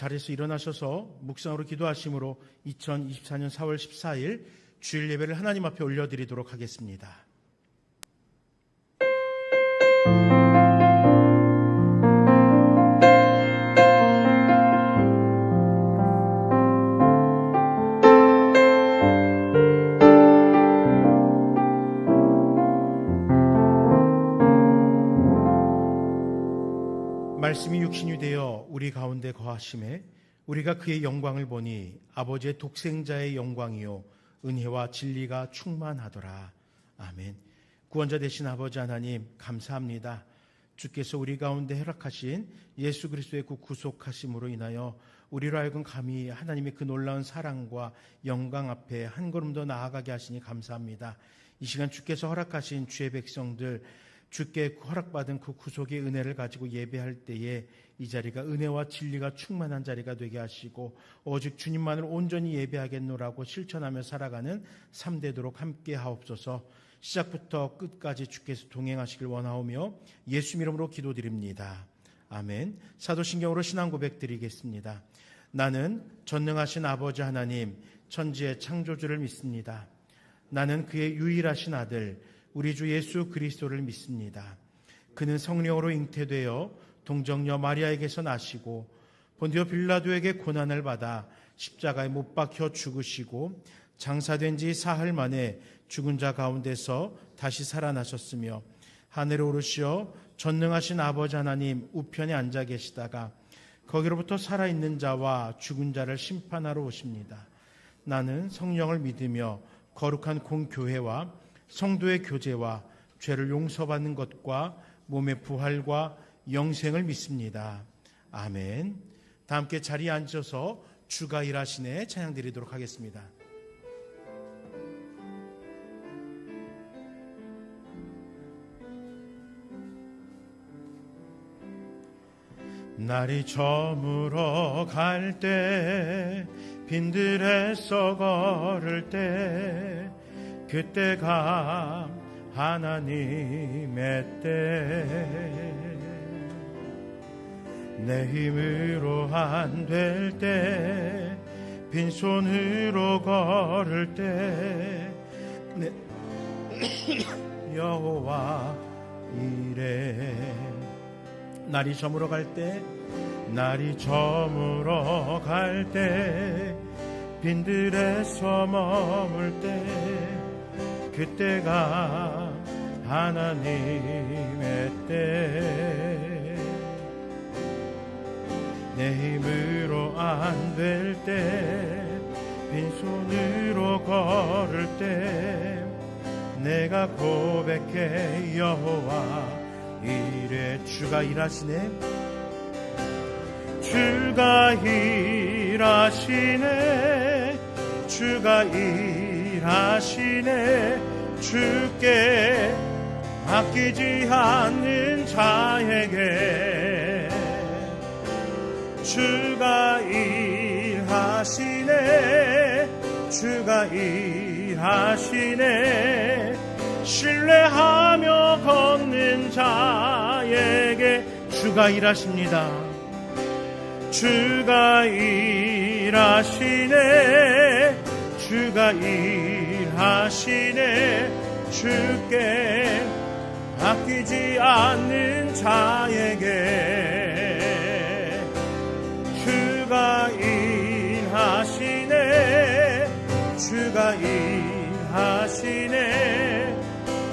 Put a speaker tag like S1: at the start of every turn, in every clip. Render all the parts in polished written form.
S1: 자리에서 일어나셔서 묵상으로 기도하심으로 2024년 4월 14일 주일 예배를 하나님 앞에 올려드리도록 하겠습니다. 말씀이 육신이 되어 우리 가운데 거하심에 우리가 그의 영광을 보니 아버지의 독생자의 영광이요 은혜와 진리가 충만하더라. 아멘. 구원자 되신 아버지 하나님 감사합니다. 주께서 우리 가운데 허락하신 예수 그리스도의 그 구속하심으로 인하여 우리로 하여금 감히 하나님의 그 놀라운 사랑과 영광 앞에 한 걸음 더 나아가게 하시니 감사합니다. 이 시간 주께서 허락하신 주의 백성들, 주께 허락받은 그 구속의 은혜를 가지고 예배할 때에 이 자리가 은혜와 진리가 충만한 자리가 되게 하시고 오직 주님만을 온전히 예배하겠노라고 실천하며 살아가는 삶 되도록 함께 하옵소서. 시작부터 끝까지 주께서 동행하시길 원하오며 예수 이름으로 기도드립니다. 아멘. 사도신경으로 신앙 고백 드리겠습니다. 나는 전능하신 아버지 하나님 천지의 창조주를 믿습니다. 나는 그의 유일하신 아들 우리 주 예수 그리스도를 믿습니다. 그는 성령으로 잉태되어 동정녀 마리아에게서 나시고 본디오 빌라도에게 고난을 받아 십자가에 못 박혀 죽으시고 장사된 지 사흘 만에 죽은 자 가운데서 다시 살아나셨으며 하늘에 오르시어 전능하신 아버지 하나님 우편에 앉아 계시다가 거기로부터 살아있는 자와 죽은 자를 심판하러 오십니다. 나는 성령을 믿으며 거룩한 공교회와 성도의 교제와 죄를 용서받는 것과 몸의 부활과 영생을 믿습니다. 아멘. 다 함께 자리에 앉아서 주가 일하시네 찬양 드리도록 하겠습니다. 날이 저물어 갈 때 빈들에서 걸을 때 그때가 하나님의 때 내 힘으로 안 될 때 빈손으로 걸을 때 여호와 이래 날이 저물어 갈 때 빈들에서 머물 때 그때가 하나님의 때 내 힘으로 안 될 때 빈손으로 걸을 때 내가 고백해 여호와 이래 주가 일하시네 주가 일하시네 주가 일하시네 주께 아끼지 않는 자에게 주가 일하시네 주가 일하시네 신뢰하며 걷는 자에게 주가 일하십니다 주가 일하시네 주가 일하시네 주께 아끼지 않는 자에게 주가 일하시네 주가 일하시네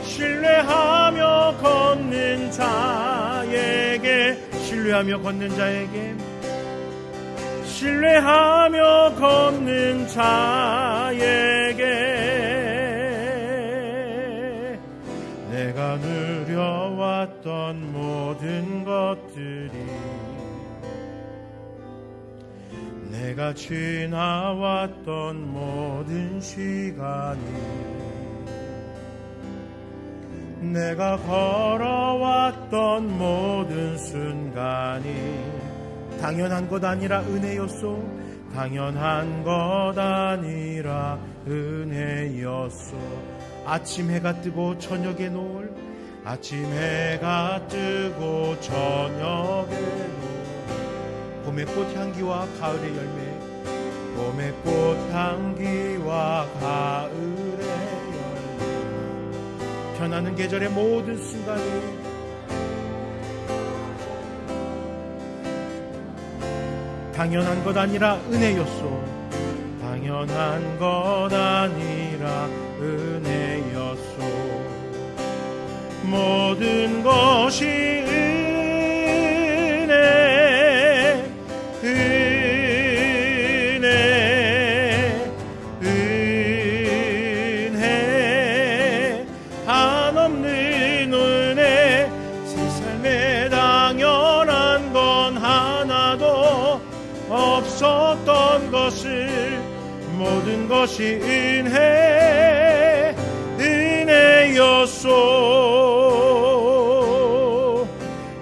S1: 신뢰하며 걷는 자에게 신뢰하며 걷는 자에게 신뢰하며 걷는 자에게 내가 누려왔던 모든 것들이 내가 지나왔던 모든 시간이 내가 걸어왔던 모든 순간이 당연한 것 아니라 은혜였소 당연한 것 아니라 은혜였소 아침 해가 뜨고 저녁에 노을 아침 해가 뜨고 저녁에 노을 봄의 꽃향기와 가을의 열매 봄의 꽃향기와 가을의 열매 변하는 계절의 모든 순간이 당연한 것 아니라 은혜였소 당연한 것 아니라 은혜였소 모든 것이 은혜 한없는 은혜 새 삶에 당연한 건 하나도 없었던 것을 모든 것이 은혜였소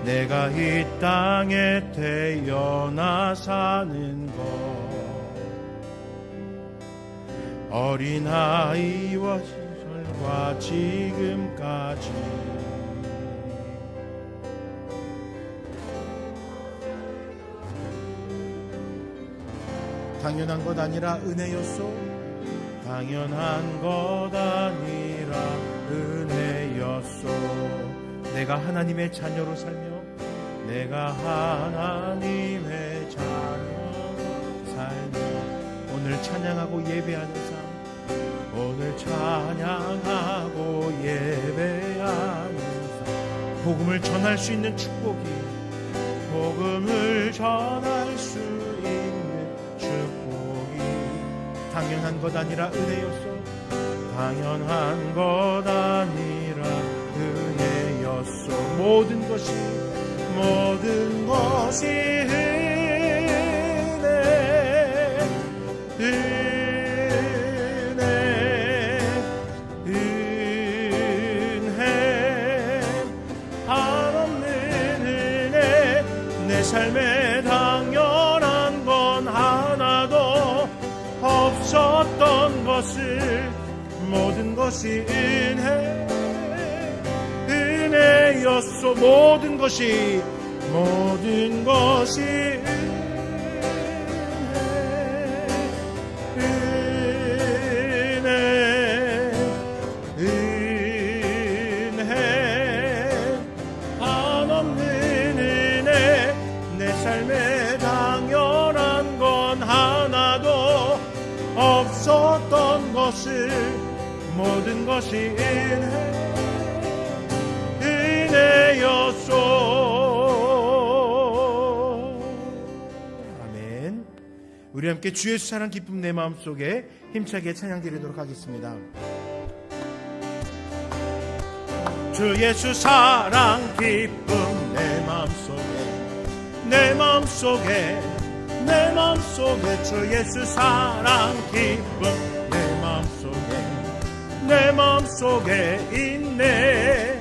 S1: 내가 이 땅에 태어나 사는 것 어린아이와 시절과 지금까지 당연한 것 아니라 은혜였소 당연한 것 아니라 은혜였소 내가 하나님의 자녀로 살며 내가 하나님의 자녀로 살며 오늘 찬양하고 예배하는 삶 오늘 찬양하고 예배하는 삶 복음을 전할 수 있는 축복이 복음을 전할 수 있는 축복이 당연한 것 아니라 은혜였소 당연한 것 아니라 은혜였소 모든 것이 은혜 한없는 은혜 내 삶에 당연한 건 하나도 없었던 것을 모든 것이 은혜였소 모든 것이 은혜 한없는 은혜 내 삶에 당연한 건 하나도 없었던 것을 모든 것이 은혜였소. 아멘. 우리 함께 주 예수 사랑 기쁨 내 마음속에 힘차게 찬양 드리도록 하겠습니다. 주 예수 사랑 기쁨 내 마음속에 주 예수 사랑 기쁨 내 마음속에 있네.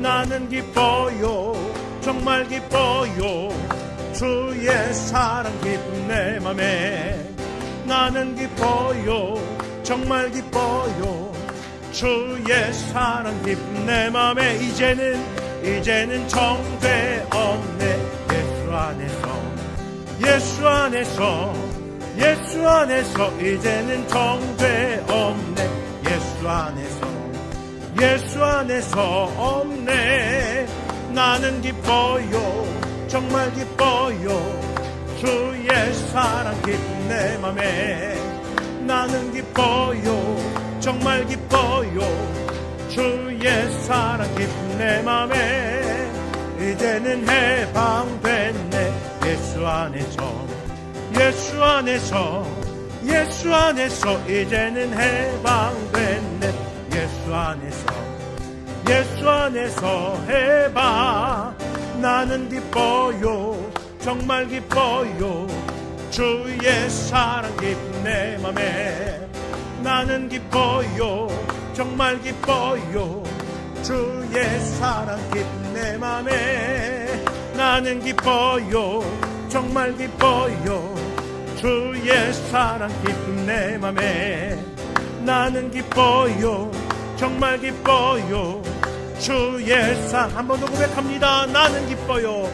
S1: 나는 기뻐요 정말 기뻐요 주의 사랑 기쁨 내 맘에 나는 기뻐요 정말 기뻐요 주의 사랑 기쁨 내 맘에 이제는 정죄 없네 예수 예수 안에서 이제는 정죄 없네. 예수 안에서 없네. 나는 기뻐요, 정말 기뻐요. 주의 사랑 깊은 내 맘에. 나는 기뻐요, 정말 기뻐요. 주의 사랑 깊은 내 맘에. 이제는 해방됐네. 예수 안에서 이제는 해방됐네. 예수 안에서 해방. 나는 기뻐요, 정말 기뻐요. 주의 사랑 깊은 내 맘에. 나는 기뻐요, 정말 기뻐요. 주의 사랑 깊은 내 맘에. 나는 기뻐요, 정말 기뻐요. 주의 사랑 깊은 내 맘에. 나는 기뻐요, 정말 기뻐요. 주의 사랑. 한 번 더 고백합니다. 나는 기뻐요,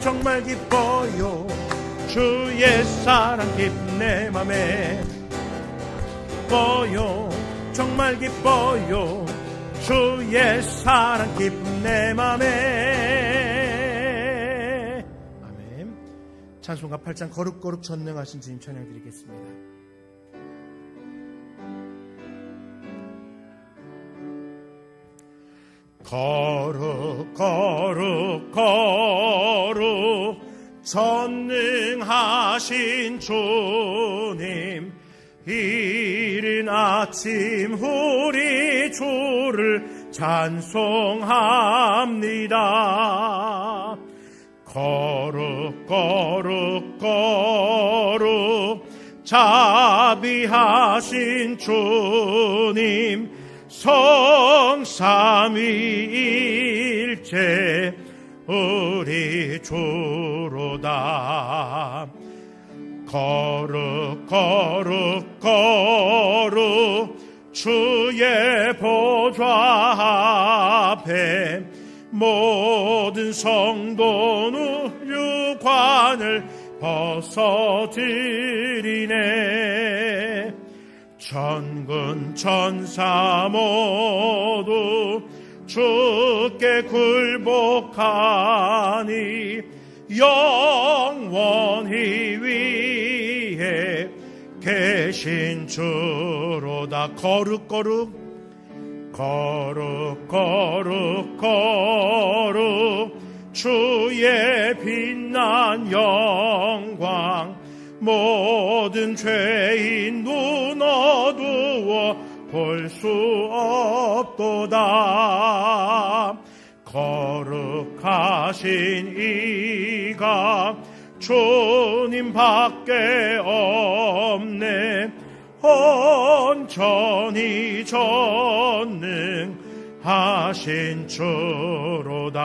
S1: 정말 기뻐요. 주의 사랑 깊은 내 맘에. 기뻐요, 정말 기뻐요. 주의 사랑 깊은 내 맘에. 아멘. 찬송가 8장 거룩거룩 전능하신 주님 찬양드리겠습니다. 거룩 거룩 거룩 전능하신 주님. 이른 아침 우리 주를 찬송합니다. 거룩 거룩 거룩 자비하신 주님. 성삼위일체 우리 주로다. 거룩 거룩 거룩 주의 보좌 앞에 모든 성도 누류관을 벗어드리네. 천군 천사 모두 주께 굴복하니 영원히 위에 계신 주로다. 거룩 거룩 거룩 거룩 거룩 주의 빛난 영광. 모든 죄인 눈 어두워 볼 수 없도다. 거룩하신 이가 주님밖에 없네. 온전히 전능하신 주로다.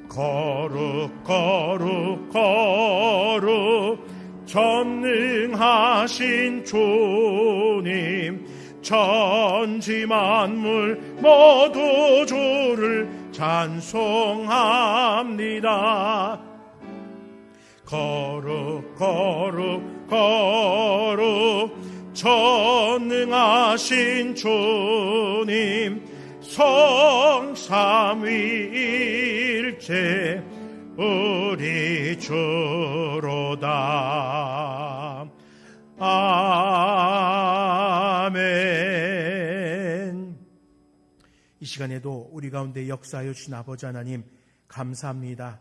S1: 거룩 거룩 거룩 전능하신 주님. 천지만물 모두 주를 찬송합니다. 거룩 거룩 거룩 전능하신 주님. 성삼위일체 우리 주로다. 아멘. 이 시간에도 우리 가운데 역사하여 주신 아버지 하나님 감사합니다.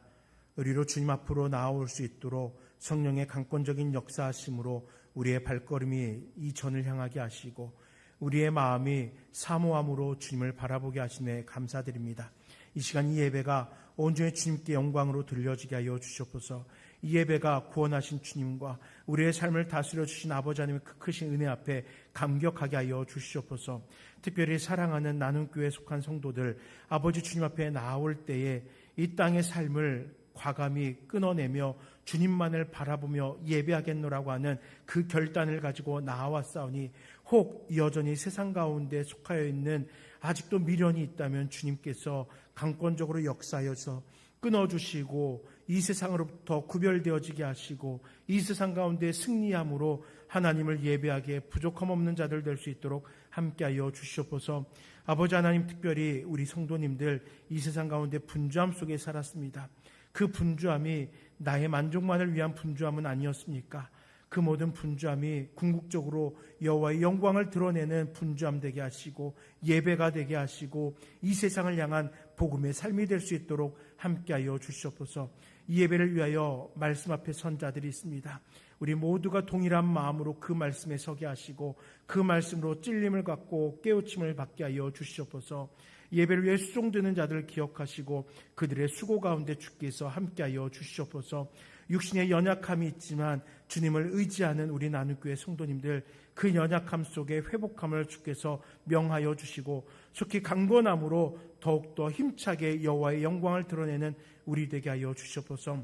S1: 우리로 주님 앞으로 나아올 수 있도록 성령의 강권적인 역사하심으로 우리의 발걸음이 이 전을 향하게 하시고 우리의 마음이 사모함으로 주님을 바라보게 하시네 감사드립니다. 이 시간 이 예배가 온전히 주님께 영광으로 들려지게 하여 주시옵소서. 이 예배가 구원하신 주님과 우리의 삶을 다스려 주신 아버지 하나님의 그 크신 은혜 앞에 감격하게 하여 주시옵소서. 특별히 사랑하는 나눔교회에 속한 성도들 아버지 주님 앞에 나올 때에 이 땅의 삶을 과감히 끊어내며 주님만을 바라보며 예배하겠노라고 하는 그 결단을 가지고 나아왔사오니 혹 여전히 세상 가운데 속하여 있는 아직도 미련이 있다면 주님께서 강권적으로 역사하여서 끊어주시고 이 세상으로부터 구별되어지게 하시고 이 세상 가운데 승리함으로 하나님을 예배하기에 부족함 없는 자들 될 수 있도록 함께하여 주시옵소서. 아버지 하나님, 특별히 우리 성도님들 이 세상 가운데 분주함 속에 살았습니다. 그 분주함이 나의 만족만을 위한 분주함은 아니었습니까? 그 모든 분주함이 궁극적으로 여호와의 영광을 드러내는 분주함 되게 하시고 예배가 되게 하시고 이 세상을 향한 복음의 삶이 될 수 있도록 함께하여 주시옵소서. 이 예배를 위하여 말씀 앞에 선 자들이 있습니다. 우리 모두가 동일한 마음으로 그 말씀에 서게 하시고 그 말씀으로 찔림을 갖고 깨우침을 받게 하여 주시옵소서. 예배를 위해 수종드는 자들을 기억하시고 그들의 수고 가운데 주께서 함께하여 주시옵소서. 육신의 연약함이 있지만 주님을 의지하는 우리 나눔교회 성도님들, 그 연약함 속에 회복함을 주께서 명하여 주시고 속히 강건함으로 더욱더 힘차게 여호와의 영광을 드러내는 우리 되게 하여 주시옵소서.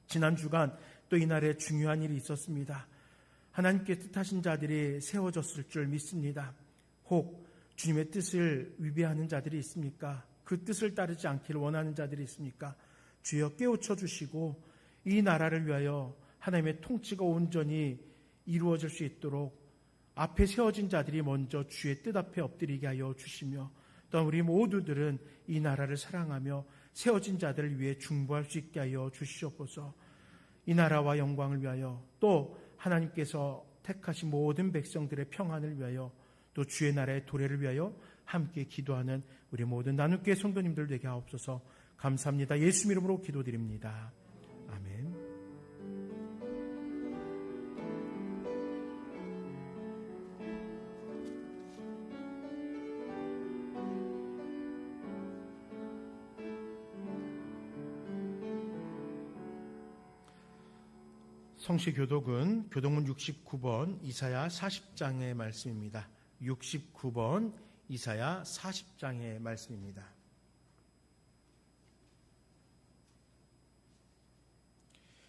S1: 지난 주간 또 이날에 중요한 일이 있었습니다. 하나님께 뜻하신 자들이 세워졌을 줄 믿습니다. 혹 주님의 뜻을 위배하는 자들이 있습니까? 그 뜻을 따르지 않기를 원하는 자들이 있습니까? 주여 깨우쳐 주시고 이 나라를 위하여 하나님의 통치가 온전히 이루어질 수 있도록 앞에 세워진 자들이 먼저 주의 뜻 앞에 엎드리게 하여 주시며, 또한 우리 모두들은 이 나라를 사랑하며 세워진 자들을 위해 중보할 수 있게 하여 주시옵소서. 이 나라와 영광을 위하여, 또 하나님께서 택하신 모든 백성들의 평안을 위하여, 또 주의 나라의 도래를 위하여 함께 기도하는 우리 모든 나눔교회 성도님들 되게 하옵소서. 감사합니다. 예수 이름으로 기도드립니다. 아멘. 성시교독은 교독문 69번 이사야 40장의 말씀입니다. 69번 이사야 40장의 말씀입니다.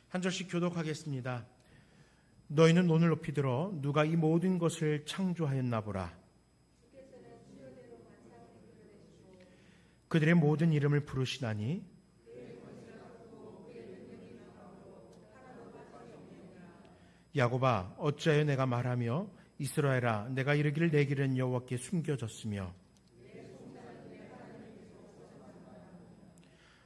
S1: 한 절씩 교독하겠습니다. 너희는 논을 높이 들어 누가 이 모든 것을 창조하였나 보라. 그들의 모든 이름을 부르시나니 야곱아 어찌하여 내가 말하며 이스라엘아 내가 이르기를 내 길은 여호와께 숨겨졌으며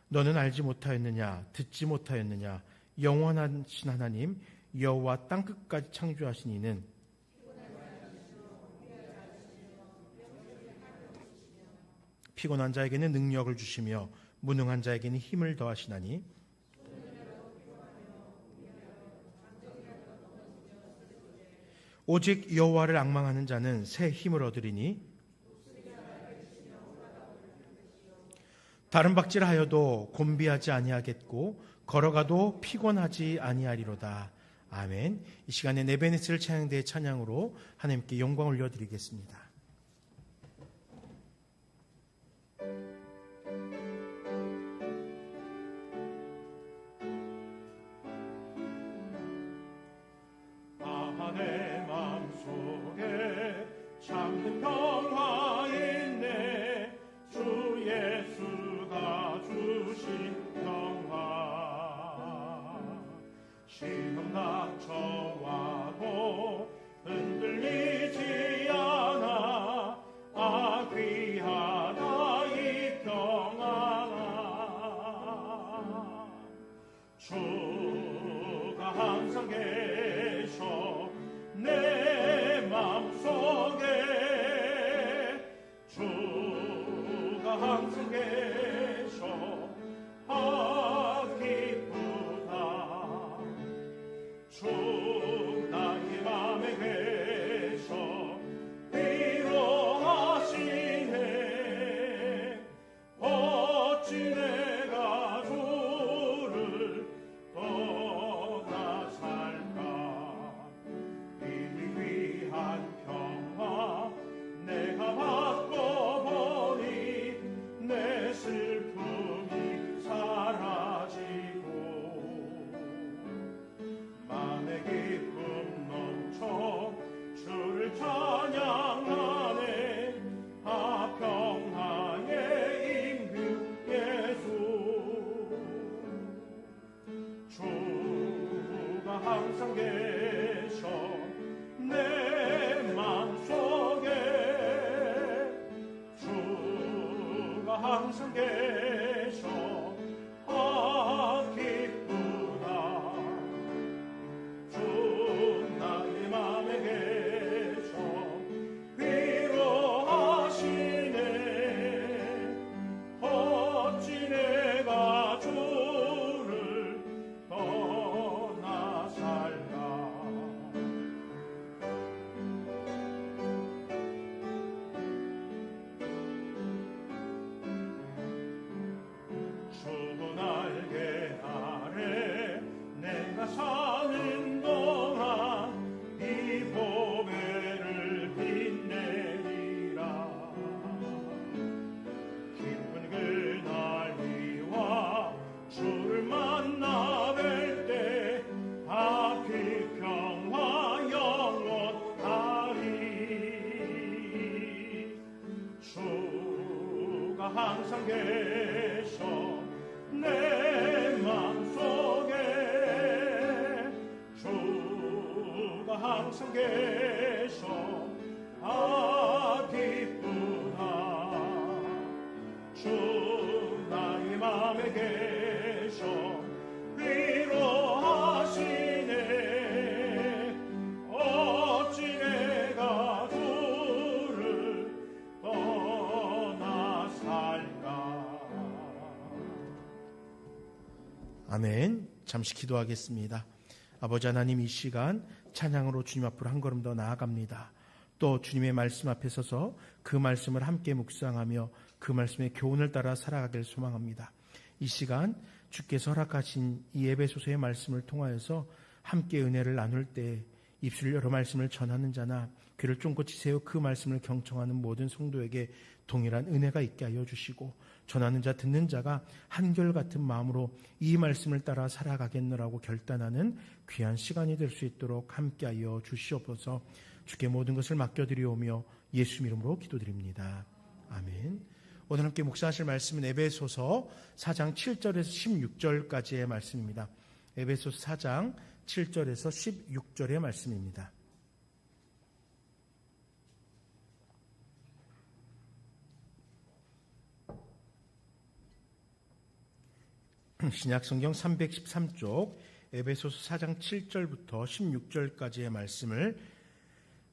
S1: 너는 알지 못하였느냐 듣지 못하였느냐 영원하신 하나님 여호와 땅끝까지 창조하신 이는 피곤한 자에게는 능력을 주시며 무능한 자에게는 힘을 더하시나니 오직 여호와를 앙망하는 자는 새 힘을 얻으리니 다른 박질하여도 곤비하지 아니하겠고 걸어가도 피곤하지 아니하리로다. 아멘. 이 시간에 네베네스를 찬양대의 찬양으로 하나님께 영광 올려드리겠습니다.
S2: 내 맘속에 참된 평화 있네 주 예수가 주신 평화 시험 닥쳐와도 흔들리지 않아 아 귀하다 이 평화 주가 항상 계셔 내 맘속에 주가 항상 계셔 아 기쁘다 주 나의 맘에 계셔 위로하시네 어찌 내가 주를 떠나 살까 이를 위한 평화 내가 받고 보니 내 슬픔이 사라지고 맘의 기쁨 넘쳐 주를 찬양하네 아 평화의 임금 예수 항상 계셔 내 마음속에 주가 항상 계셔 기쁘다 주 나의 맘에 계셔 위로하시네 어찌 내가 주를 떠나 살까.
S1: 아멘. 잠시 기도하겠습니다. 아버지 하나님, 이 시간 찬양으로 주님 앞으로 한 걸음 더 나아갑니다. 또 주님의 말씀 앞에 서서 그 말씀을 함께 묵상하며 그 말씀의 교훈을 따라 살아가길 소망합니다. 이 시간 주께서 허락하신 이 에베소서의 말씀을 통하여서 함께 은혜를 나눌 때 입술 열어 말씀을 전하는 자나 귀를 쫑긋이 세워 그 말씀을 경청하는 모든 성도에게 동일한 은혜가 있게 하여 주시고, 전하는 자 듣는 자가 한결같은 마음으로 이 말씀을 따라 살아가겠노라고 결단하는 귀한 시간이 될 수 있도록 함께하여 주시옵소서. 주께 모든 것을 맡겨드리오며 예수 이름으로 기도드립니다. 아멘. 오늘 함께 묵상하실 말씀은 에베소서 4장 7절에서 16절까지의 말씀입니다. 에베소서 4장 7절에서 16절의 말씀입니다. 신약성경 313쪽 에베소서 4장 7절부터 16절까지의 말씀을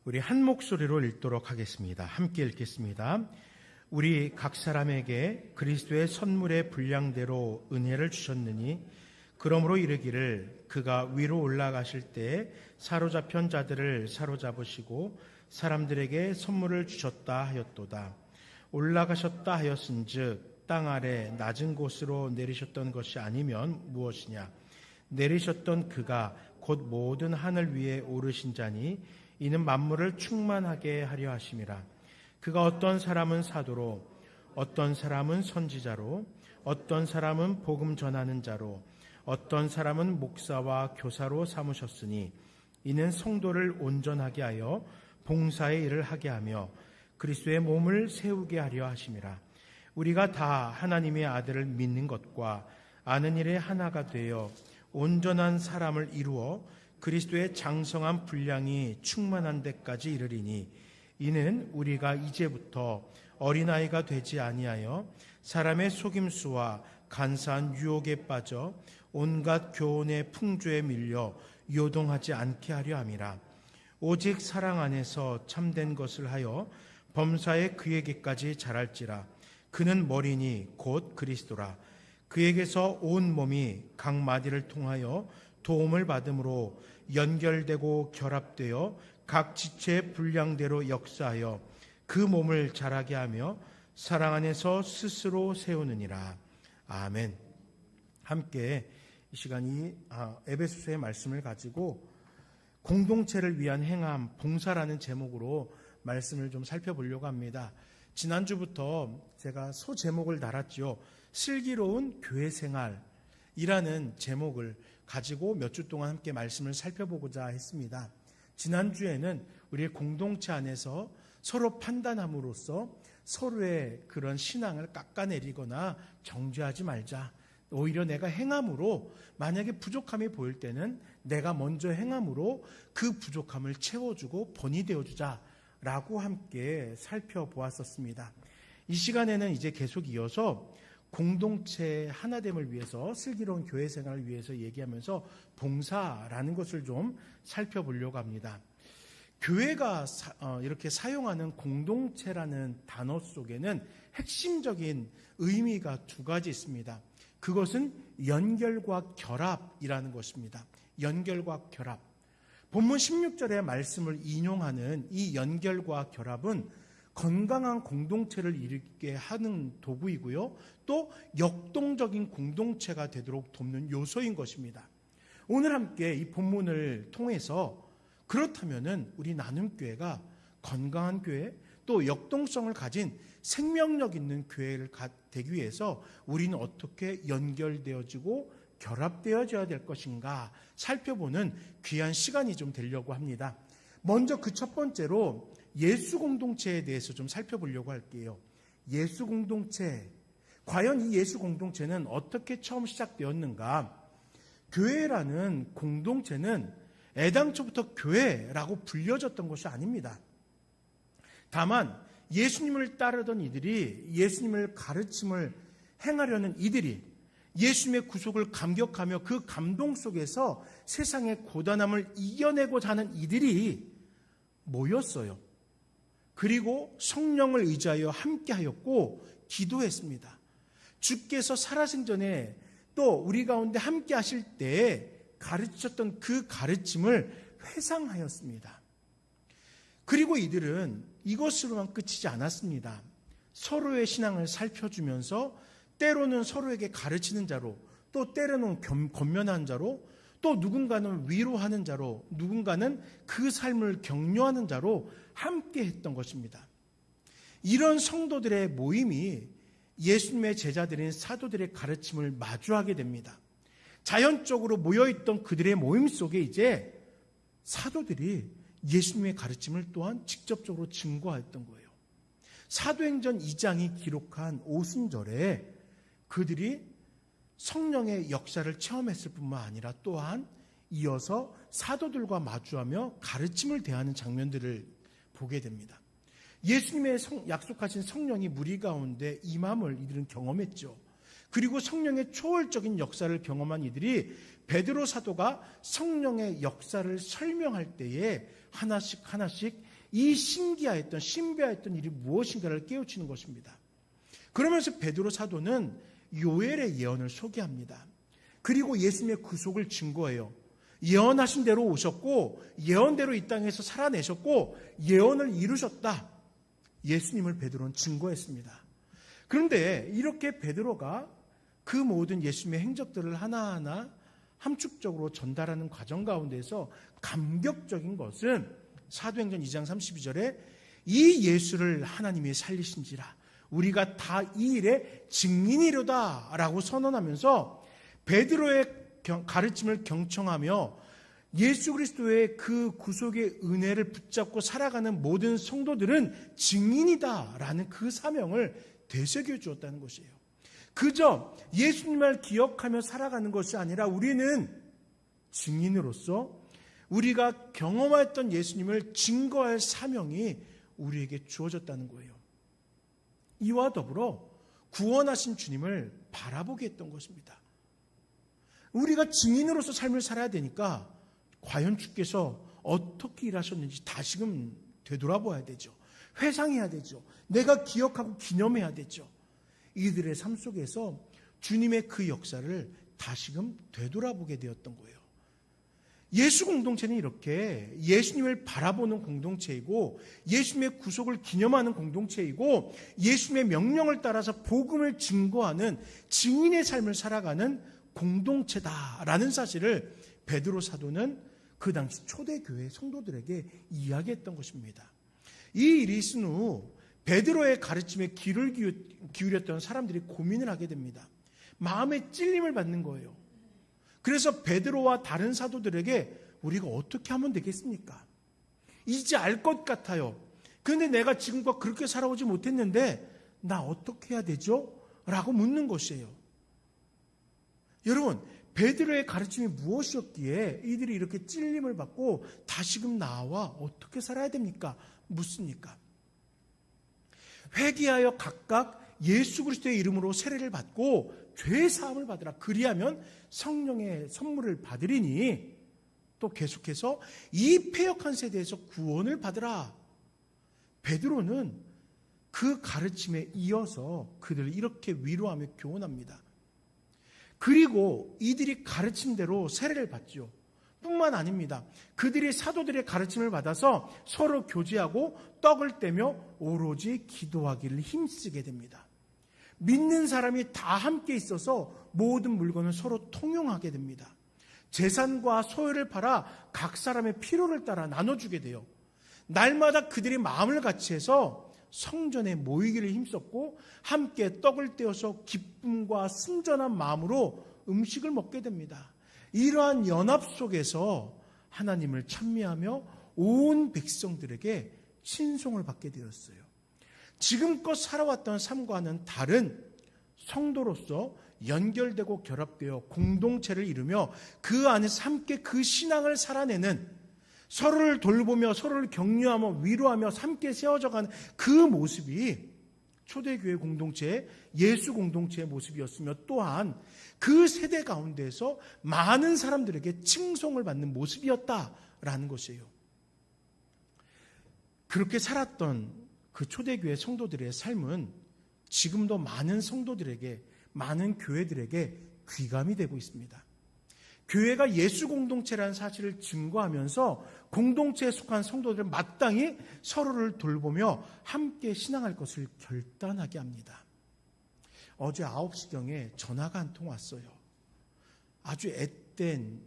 S1: 우리 한 목소리로 읽도록 하겠습니다. 함께 읽겠습니다. 우리 각 사람에게 그리스도의 선물의 분량대로 은혜를 주셨느니 그러므로 이르기를 그가 위로 올라가실 때 사로잡힌 자들을 사로잡으시고 사람들에게 선물을 주셨다 하였도다. 올라가셨다 하였은즉 땅 아래 낮은 곳으로 내리셨던 것이 아니면 무엇이냐. 내리셨던 그가 곧 모든 하늘 위에 오르신 자니 이는 만물을 충만하게 하려 하심이라. 그가 어떤 사람은 사도로, 어떤 사람은 선지자로, 어떤 사람은 복음 전하는 자로, 어떤 사람은 목사와 교사로 삼으셨으니 이는 성도를 온전하게 하여 봉사의 일을 하게 하며 그리스도의 몸을 세우게 하려 하심이라. 우리가 다 하나님의 아들을 믿는 것과 아는 일에 하나가 되어 온전한 사람을 이루어 그리스도의 장성한 분량이 충만한 데까지 이르리니 이는 우리가 이제부터 어린아이가 되지 아니하여 사람의 속임수와 간사한 유혹에 빠져 온갖 교훈의 풍조에 밀려 요동하지 않게 하려 함이라. 오직 사랑 안에서 참된 것을 하여 범사에 그에게까지 자랄지라. 그는 머리니 곧 그리스도라. 그에게서 온 몸이 각 마디를 통하여 도움을 받음으로 연결되고 결합되어 각 지체의 분량대로 역사하여 그 몸을 자라게 하며 사랑 안에서 스스로 세우느니라. 아멘. 함께 이 시간 이 에베소서의 말씀을 가지고 공동체를 위한 행함, 봉사라는 제목으로 말씀을 좀 살펴보려고 합니다. 지난주부터 제가 소제목을 달았죠. 슬기로운 교회생활이라는 제목을 가지고 몇 주 동안 함께 말씀을 살펴보고자 했습니다. 지난주에는 우리의 공동체 안에서 서로 판단함으로써 서로의 그런 신앙을 깎아내리거나 정죄하지 말자. 오히려 내가 행함으로 만약에 부족함이 보일 때는 내가 먼저 행함으로 그 부족함을 채워주고 본이 되어주자라고 함께 살펴보았었습니다. 이 시간에는 이제 계속 이어서 공동체 하나됨을 위해서 슬기로운 교회 생활을 위해서 얘기하면서 봉사라는 것을 좀 살펴보려고 합니다. 교회가 이렇게 사용하는 공동체라는 단어 속에는 핵심적인 의미가 두 가지 있습니다. 그것은 연결과 결합이라는 것입니다. 연결과 결합. 본문 16절의 말씀을 인용하는 이 연결과 결합은 건강한 공동체를 이루게 하는 도구이고요. 또 역동적인 공동체가 되도록 돕는 요소인 것입니다. 오늘 함께 이 본문을 통해서 그렇다면은 우리 나눔교회가 건강한 교회 또 역동성을 가진 생명력 있는 교회를 되기 위해서 우리는 어떻게 연결되어지고 결합되어져야 될 것인가 살펴보는 귀한 시간이 좀 되려고 합니다. 먼저 그 첫 번째로 예수 공동체에 대해서 좀 살펴보려고 할게요. 예수 공동체, 과연 이 예수 공동체는 어떻게 처음 시작되었는가? 교회라는 공동체는 애당초부터 교회라고 불려졌던 것이 아닙니다. 다만 예수님을 따르던 이들이, 예수님을 가르침을 행하려는 이들이, 예수님의 구속을 감격하며 그 감동 속에서 세상의 고단함을 이겨내고자 하는 이들이 모였어요. 그리고 성령을 의지하여 함께하였고 기도했습니다. 주께서 살아생전에 또 우리 가운데 함께 하실 때에 가르치셨던 그 가르침을 회상하였습니다. 그리고 이들은 이것으로만 끝이지 않았습니다. 서로의 신앙을 살펴주면서 때로는 서로에게 가르치는 자로, 또 때로는 권면하는 자로, 또 누군가는 위로하는 자로, 누군가는 그 삶을 격려하는 자로 함께 했던 것입니다. 이런 성도들의 모임이 예수님의 제자들인 사도들의 가르침을 마주하게 됩니다. 자연적으로 모여있던 그들의 모임 속에 이제 사도들이 예수님의 가르침을 또한 직접적으로 증거했던 거예요. 사도행전 2장이 기록한 오순절에 그들이 성령의 역사를 체험했을 뿐만 아니라 또한 이어서 사도들과 마주하며 가르침을 대하는 장면들을 보게 됩니다. 예수님의 약속하신 성령이 무리 가운데 임함을 이들은 경험했죠. 그리고 성령의 초월적인 역사를 경험한 이들이 베드로 사도가 성령의 역사를 설명할 때에 하나씩 이 신비하였던 일이 무엇인가를 깨우치는 것입니다. 그러면서 베드로 사도는 요엘의 예언을 소개합니다. 그리고 예수님의 구속을 증거해요. 예언하신 대로 오셨고 예언대로 이 땅에서 살아내셨고 예언을 이루셨다. 예수님을 베드로는 증거했습니다. 그런데 이렇게 베드로가 그 모든 예수님의 행적들을 하나하나 함축적으로 전달하는 과정 가운데서 감격적인 것은 사도행전 2장 32절에 이 예수를 하나님이 살리신지라 우리가 다 이 일의 증인이로다 라고 선언하면서 베드로의 가르침을 경청하며 예수 그리스도의 그 구속의 은혜를 붙잡고 살아가는 모든 성도들은 증인이다라는 그 사명을 되새겨 주었다는 것이에요. 그저 예수님을 기억하며 살아가는 것이 아니라 우리는 증인으로서 우리가 경험했던 예수님을 증거할 사명이 우리에게 주어졌다는 거예요. 이와 더불어 구원하신 주님을 바라보게 했던 것입니다. 우리가 증인으로서 삶을 살아야 되니까 과연 주께서 어떻게 일하셨는지 다시금 되돌아봐야 되죠. 회상해야 되죠. 내가 기억하고 기념해야 되죠. 이들의 삶 속에서 주님의 그 역사를 다시금 되돌아보게 되었던 거예요. 예수 공동체는 이렇게 예수님을 바라보는 공동체이고 예수님의 구속을 기념하는 공동체이고 예수님의 명령을 따라서 복음을 증거하는 증인의 삶을 살아가는 공동체다라는 사실을 베드로 사도는 그 당시 초대교회 성도들에게 이야기했던 것입니다. 이 일이 있은 후 베드로의 가르침에 귀를 기울였던 사람들이 고민을 하게 됩니다. 마음에 찔림을 받는 거예요. 그래서 베드로와 다른 사도들에게 우리가 어떻게 하면 되겠습니까? 이제 알 것 같아요. 그런데 내가 지금껏 그렇게 살아오지 못했는데 나 어떻게 해야 되죠? 라고 묻는 것이에요. 여러분, 베드로의 가르침이 무엇이었기에 이들이 이렇게 찔림을 받고 다시금 나와 어떻게 살아야 됩니까? 묻습니까? 회개하여 각각 예수 그리스도의 이름으로 세례를 받고 죄 사함을 받으라. 그리하면 성령의 선물을 받으리니 또 계속해서 이 패역한 세대에서 구원을 받으라. 베드로는 그 가르침에 이어서 그들을 이렇게 위로하며 교훈합니다. 그리고 이들이 가르침대로 세례를 받죠. 뿐만 아닙니다. 그들이 사도들의 가르침을 받아서 서로 교제하고 떡을 떼며 오로지 기도하기를 힘쓰게 됩니다. 믿는 사람이 다 함께 있어서 모든 물건을 서로 통용하게 됩니다. 재산과 소유를 팔아 각 사람의 필요를 따라 나눠주게 돼요. 날마다 그들이 마음을 같이 해서 성전에 모이기를 힘썼고 함께 떡을 떼어서 기쁨과 순전한 마음으로 음식을 먹게 됩니다. 이러한 연합 속에서 하나님을 찬미하며 온 백성들에게 친송을 받게 되었어요. 지금껏 살아왔던 삶과는 다른 성도로서 연결되고 결합되어 공동체를 이루며 그 안에서 함께 그 신앙을 살아내는, 서로를 돌보며 서로를 격려하며 위로하며 함께 세워져가는 그 모습이 초대교회 공동체의 예수 공동체의 모습이었으며, 또한 그 세대 가운데서 많은 사람들에게 칭송을 받는 모습이었다라는 것이에요. 그렇게 살았던 그 초대교회 성도들의 삶은 지금도 많은 성도들에게, 많은 교회들에게 귀감이 되고 있습니다. 교회가 예수 공동체라는 사실을 증거하면서 공동체에 속한 성도들은 마땅히 서로를 돌보며 함께 신앙할 것을 결단하게 합니다. 어제 9시경에 전화가 한 통 왔어요. 아주 앳된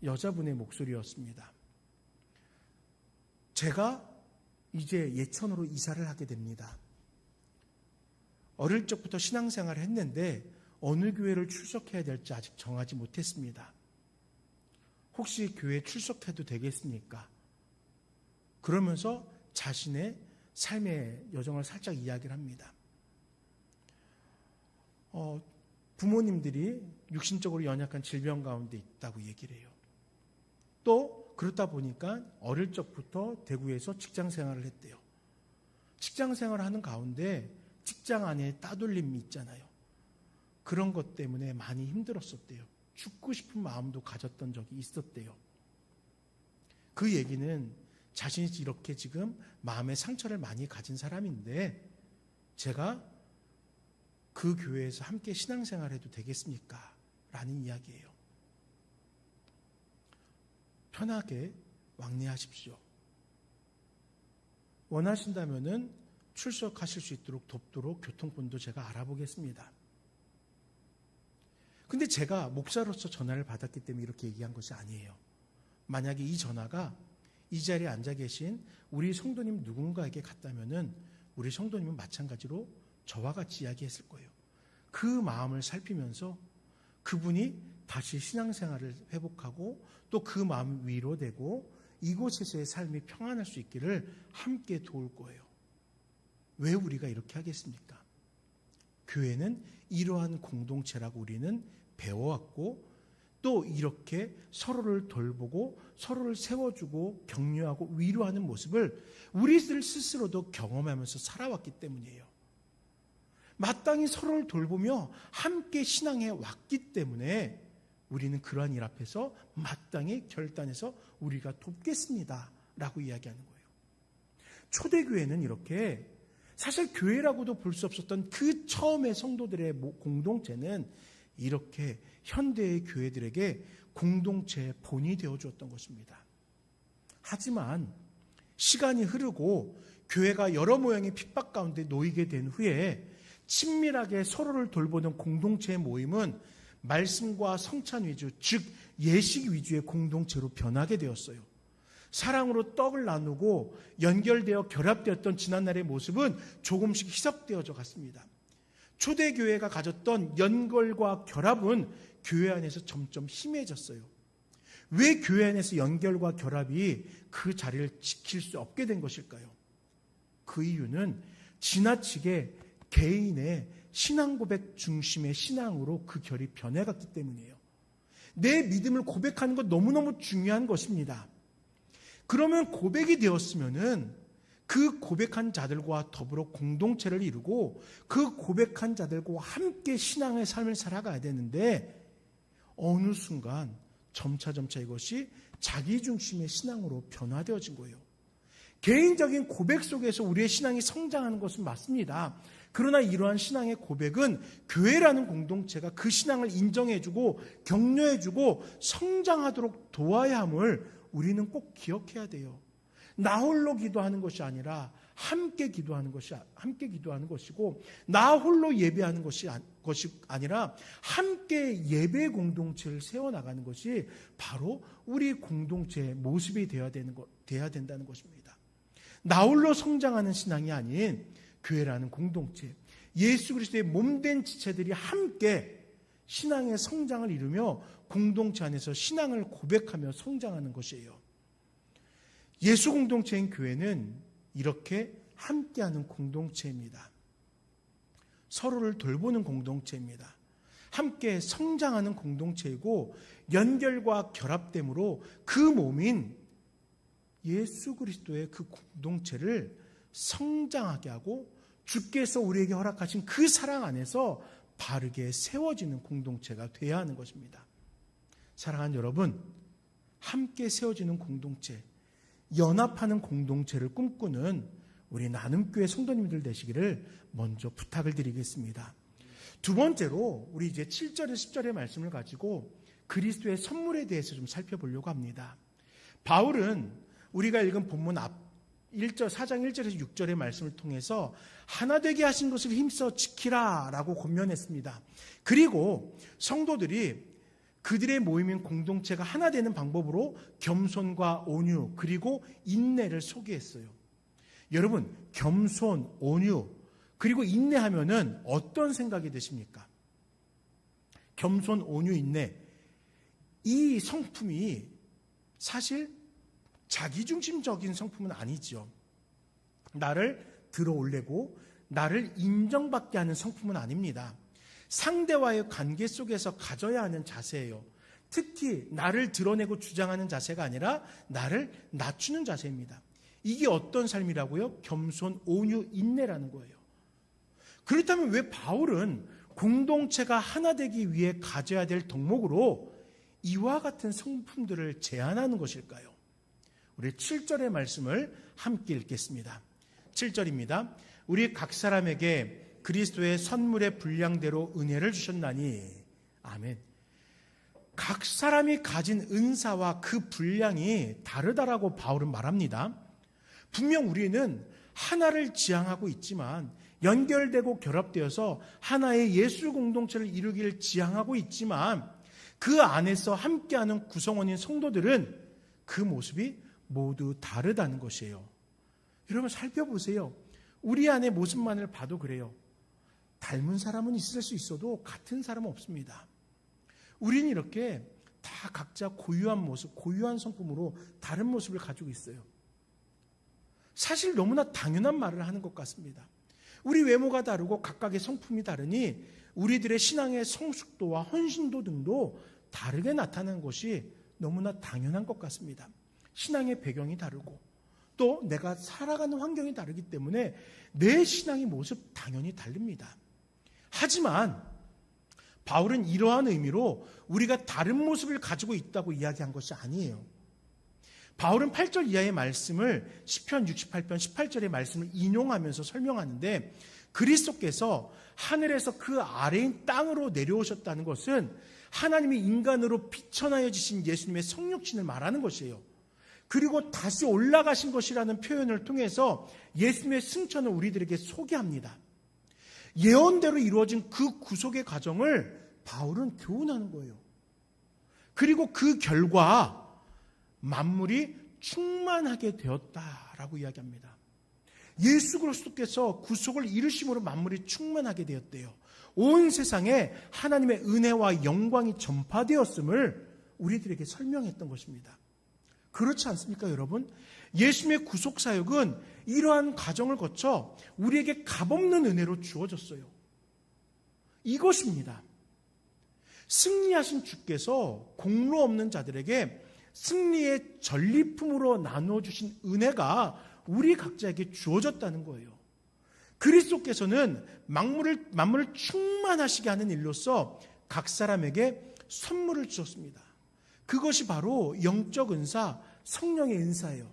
S1: 여자분의 목소리였습니다. 제가 이제 예천으로 이사를 하게 됩니다. 어릴 적부터 신앙생활을 했는데 어느 교회를 출석해야 될지 아직 정하지 못했습니다. 혹시 교회에 출석해도 되겠습니까? 그러면서 자신의 삶의 여정을 살짝 이야기를 합니다. 부모님들이 육신적으로 연약한 질병 가운데 있다고 얘기를 해요. 또 그렇다 보니까 어릴 적부터 대구에서 직장 생활을 했대요. 직장 생활을 하는 가운데 직장 안에 따돌림이 있잖아요. 그런 것 때문에 많이 힘들었었대요. 죽고 싶은 마음도 가졌던 적이 있었대요. 그 얘기는 자신이 이렇게 지금 마음의 상처를 많이 가진 사람인데 제가 그 교회에서 함께 신앙생활 해도 되겠습니까? 라는 이야기예요. 편하게 왕래하십시오. 원하신다면은 출석하실 수 있도록 돕도록 교통편도 제가 알아보겠습니다. 근데 제가 목사로서 전화를 받았기 때문에 이렇게 얘기한 것이 아니에요. 만약에 이 전화가 이 자리에 앉아 계신 우리 성도님 누군가에게 갔다면은 우리 성도님은 마찬가지로 저와 같이 이야기했을 거예요. 그 마음을 살피면서 그분이 다시 신앙생활을 회복하고 또 그 마음이 위로되고 이곳에서의 삶이 평안할 수 있기를 함께 도울 거예요. 왜 우리가 이렇게 하겠습니까? 교회는 이러한 공동체라고 우리는 배워왔고 또 이렇게 서로를 돌보고 서로를 세워주고 격려하고 위로하는 모습을 우리들 스스로도 경험하면서 살아왔기 때문이에요. 마땅히 서로를 돌보며 함께 신앙해 왔기 때문에 우리는 그러한 일 앞에서 마땅히 결단해서 우리가 돕겠습니다 라고 이야기하는 거예요. 초대교회는 이렇게 사실 교회라고도 볼 수 없었던 그 처음의 성도들의 공동체는 이렇게 현대의 교회들에게 공동체의 본이 되어주었던 것입니다. 하지만 시간이 흐르고 교회가 여러 모양의 핍박 가운데 놓이게 된 후에 친밀하게 서로를 돌보는 공동체의 모임은 말씀과 성찬 위주, 즉 예식 위주의 공동체로 변하게 되었어요. 사랑으로 떡을 나누고 연결되어 결합되었던 지난날의 모습은 조금씩 희석되어져 갔습니다. 초대교회가 가졌던 연결과 결합은 교회 안에서 점점 심해졌어요. 왜 교회 안에서 연결과 결합이 그 자리를 지킬 수 없게 된 것일까요? 그 이유는 지나치게 개인의 신앙 고백 중심의 신앙으로 그 결이 변해갔기 때문이에요. 내 믿음을 고백하는 것 너무너무 중요한 것입니다. 그러면 고백이 되었으면은 그 고백한 자들과 더불어 공동체를 이루고 그 고백한 자들과 함께 신앙의 삶을 살아가야 되는데 어느 순간 점차 이것이 자기 중심의 신앙으로 변화되어진 거예요. 개인적인 고백 속에서 우리의 신앙이 성장하는 것은 맞습니다. 그러나 이러한 신앙의 고백은 교회라는 공동체가 그 신앙을 인정해주고 격려해주고 성장하도록 도와야 함을 우리는 꼭 기억해야 돼요. 나 홀로 기도하는 것이 아니라 함께 기도하는 것이고 나 홀로 예배하는 것이 아니라 함께 예배 공동체를 세워나가는 것이 바로 우리 공동체의 모습이 되어야 된다는 것입니다. 나 홀로 성장하는 신앙이 아닌 교회라는 공동체, 예수 그리스도의 몸된 지체들이 함께 신앙의 성장을 이루며 공동체 안에서 신앙을 고백하며 성장하는 것이에요. 예수 공동체인 교회는 이렇게 함께하는 공동체입니다. 서로를 돌보는 공동체입니다. 함께 성장하는 공동체이고 연결과 결합됨으로 그 몸인 예수 그리스도의 그 공동체를 성장하게 하고 주께서 우리에게 허락하신 그 사랑 안에서 바르게 세워지는 공동체가 되어야 하는 것입니다. 사랑하는 여러분, 함께 세워지는 공동체, 연합하는 공동체를 꿈꾸는 우리 나눔교회 성도님들 되시기를 먼저 부탁을 드리겠습니다. 두 번째로 우리 이제 7절에 10절의 말씀을 가지고 그리스도의 선물에 대해서 좀 살펴보려고 합니다. 바울은 우리가 읽은 본문 앞 4장 1절에서 6절의 말씀을 통해서 하나 되게 하신 것을 힘써 지키라 라고 권면했습니다. 그리고 성도들이 그들의 모임인 공동체가 하나 되는 방법으로 겸손과 온유 그리고 인내를 소개했어요. 여러분, 겸손, 온유 그리고 인내하면은 어떤 생각이 드십니까? 겸손, 온유, 인내, 이 성품이 사실 자기중심적인 성품은 아니죠. 나를 들어올리고 나를 인정받게 하는 성품은 아닙니다. 상대와의 관계 속에서 가져야 하는 자세예요. 특히 나를 드러내고 주장하는 자세가 아니라 나를 낮추는 자세입니다. 이게 어떤 삶이라고요? 겸손, 온유, 인내라는 거예요. 그렇다면 왜 바울은 공동체가 하나 되기 위해 가져야 될 덕목으로 이와 같은 성품들을 제안하는 것일까요? 우리 7절의 말씀을 함께 읽겠습니다. 7절입니다. 우리 각 사람에게 그리스도의 선물의 분량대로 은혜를 주셨나니. 아멘. 각 사람이 가진 은사와 그 분량이 다르다라고 바울은 말합니다. 분명 우리는 하나를 지향하고 있지만 연결되고 결합되어서 하나의 예수 공동체를 이루기를 지향하고 있지만 그 안에서 함께하는 구성원인 성도들은 그 모습이 모두 다르다는 것이에요. 여러분 살펴보세요. 우리 안의 모습만을 봐도 그래요. 닮은 사람은 있을 수 있어도 같은 사람은 없습니다. 우리는 이렇게 다 각자 고유한 모습, 고유한 성품으로 다른 모습을 가지고 있어요. 사실 너무나 당연한 말을 하는 것 같습니다. 우리 외모가 다르고 각각의 성품이 다르니 우리들의 신앙의 성숙도와 헌신도 등도 다르게 나타나는 것이 너무나 당연한 것 같습니다. 신앙의 배경이 다르고 또 내가 살아가는 환경이 다르기 때문에 내 신앙의 모습 당연히 다릅니다. 하지만 바울은 이러한 의미로 우리가 다른 모습을 가지고 있다고 이야기한 것이 아니에요. 바울은 8절 이하의 말씀을 시편 68편 18절의 말씀을 인용하면서 설명하는데 그리스도께서 하늘에서 그 아래인 땅으로 내려오셨다는 것은 하나님이 인간으로 비천하여 지신 예수님의 성육신을 말하는 것이에요. 그리고 다시 올라가신 것이라는 표현을 통해서 예수님의 승천을 우리들에게 소개합니다. 예언대로 이루어진 그 구속의 과정을 바울은 교훈하는 거예요. 그리고 그 결과 만물이 충만하게 되었다라고 이야기합니다. 예수 그리스도께서 구속을 이루심으로 만물이 충만하게 되었대요. 온 세상에 하나님의 은혜와 영광이 전파되었음을 우리들에게 설명했던 것입니다. 그렇지 않습니까, 여러분? 예수님의 구속 사역은 이러한 과정을 거쳐 우리에게 값없는 은혜로 주어졌어요. 이것입니다. 승리하신 주께서 공로 없는 자들에게 승리의 전리품으로 나누어주신 은혜가 우리 각자에게 주어졌다는 거예요. 그리스도께서는 만물을 충만하시게 하는 일로서 각 사람에게 선물을 주셨습니다. 그것이 바로 영적 은사, 성령의 은사예요.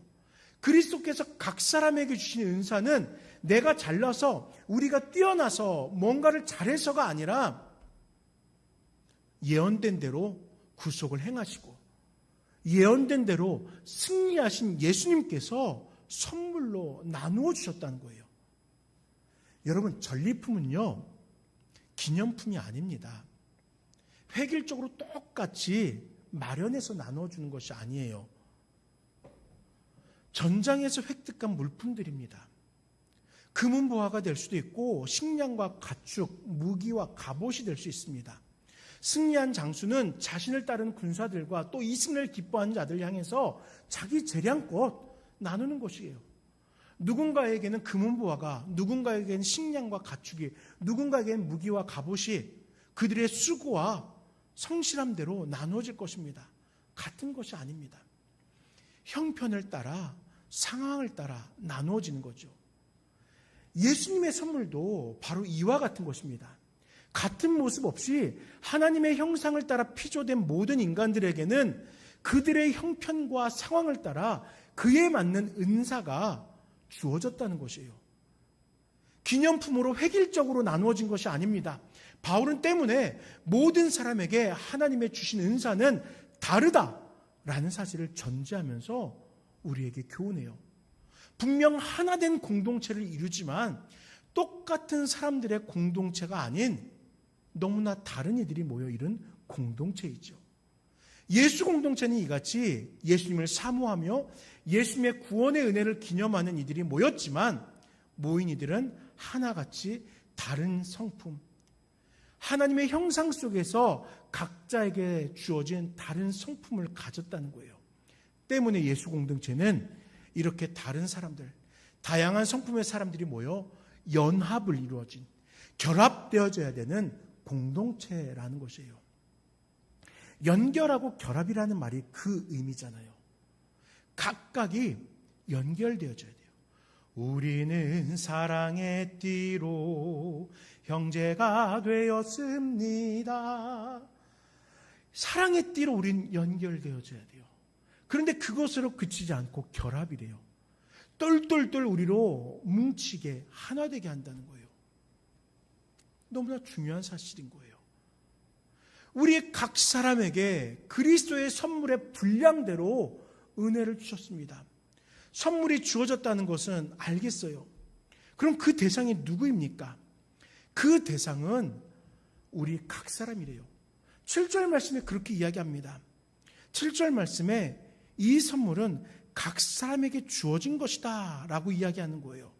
S1: 그리스도께서 각 사람에게 주신 은사는 내가 잘나서 우리가 뛰어나서 뭔가를 잘해서가 아니라 예언된 대로 구속을 행하시고 예언된 대로 승리하신 예수님께서 선물로 나누어 주셨다는 거예요. 여러분, 전리품은요, 기념품이 아닙니다. 획일적으로 똑같이 마련해서 나눠주는 것이 아니에요. 전장에서 획득한 물품들입니다. 금은보화가 될 수도 있고 식량과 가축, 무기와 갑옷이 될 수 있습니다. 승리한 장수는 자신을 따르는 군사들과 또 이 승리를 기뻐하는 자들 향해서 자기 재량껏 나누는 것이에요. 누군가에게는 금은보화가, 누군가에게는 식량과 가축이, 누군가에게는 무기와 갑옷이 그들의 수고와 성실함대로 나누어질 것입니다. 같은 것이 아닙니다. 형편을 따라, 상황을 따라 나누어지는 거죠. 예수님의 선물도 바로 이와 같은 것입니다. 같은 모습 없이 하나님의 형상을 따라 피조된 모든 인간들에게는 그들의 형편과 상황을 따라 그에 맞는 은사가 주어졌다는 것이에요. 기념품으로 획일적으로 나누어진 것이 아닙니다. 바울은 때문에 모든 사람에게 하나님의 주신 은사는 다르다라는 사실을 전제하면서 우리에게 교훈해요. 분명 하나된 공동체를 이루지만 똑같은 사람들의 공동체가 아닌 너무나 다른 이들이 모여 이룬 공동체이죠. 예수 공동체는 이같이 예수님을 사모하며 예수님의 구원의 은혜를 기념하는 이들이 모였지만 모인 이들은 하나같이 다른 성품, 하나님의 형상 속에서 각자에게 주어진 다른 성품을 가졌다는 거예요. 때문에 예수 공동체는 이렇게 다른 사람들, 다양한 성품의 사람들이 모여 연합을 이루어진, 결합되어져야 되는 공동체라는 것이에요. 연결하고 결합이라는 말이 그 의미잖아요. 각각이 연결되어져야 돼요. 우리는 사랑의 띠로 형제가 되었습니다. 사랑의 띠로 우린 연결되어져야 돼요. 그런데 그것으로 그치지 않고 결합이래요. 똘똘똘 우리로 뭉치게 하나되게 한다는 거예요. 너무나 중요한 사실인 거예요. 우리 각 사람에게 그리스도의 선물의 분량대로 은혜를 주셨습니다. 선물이 주어졌다는 것은 알겠어요. 그럼 그 대상이 누구입니까? 그 대상은 우리 각 사람이래요. 7절 말씀에 그렇게 이야기합니다. 7절 말씀에 이 선물은 각 사람에게 주어진 것이다 라고 이야기하는 거예요.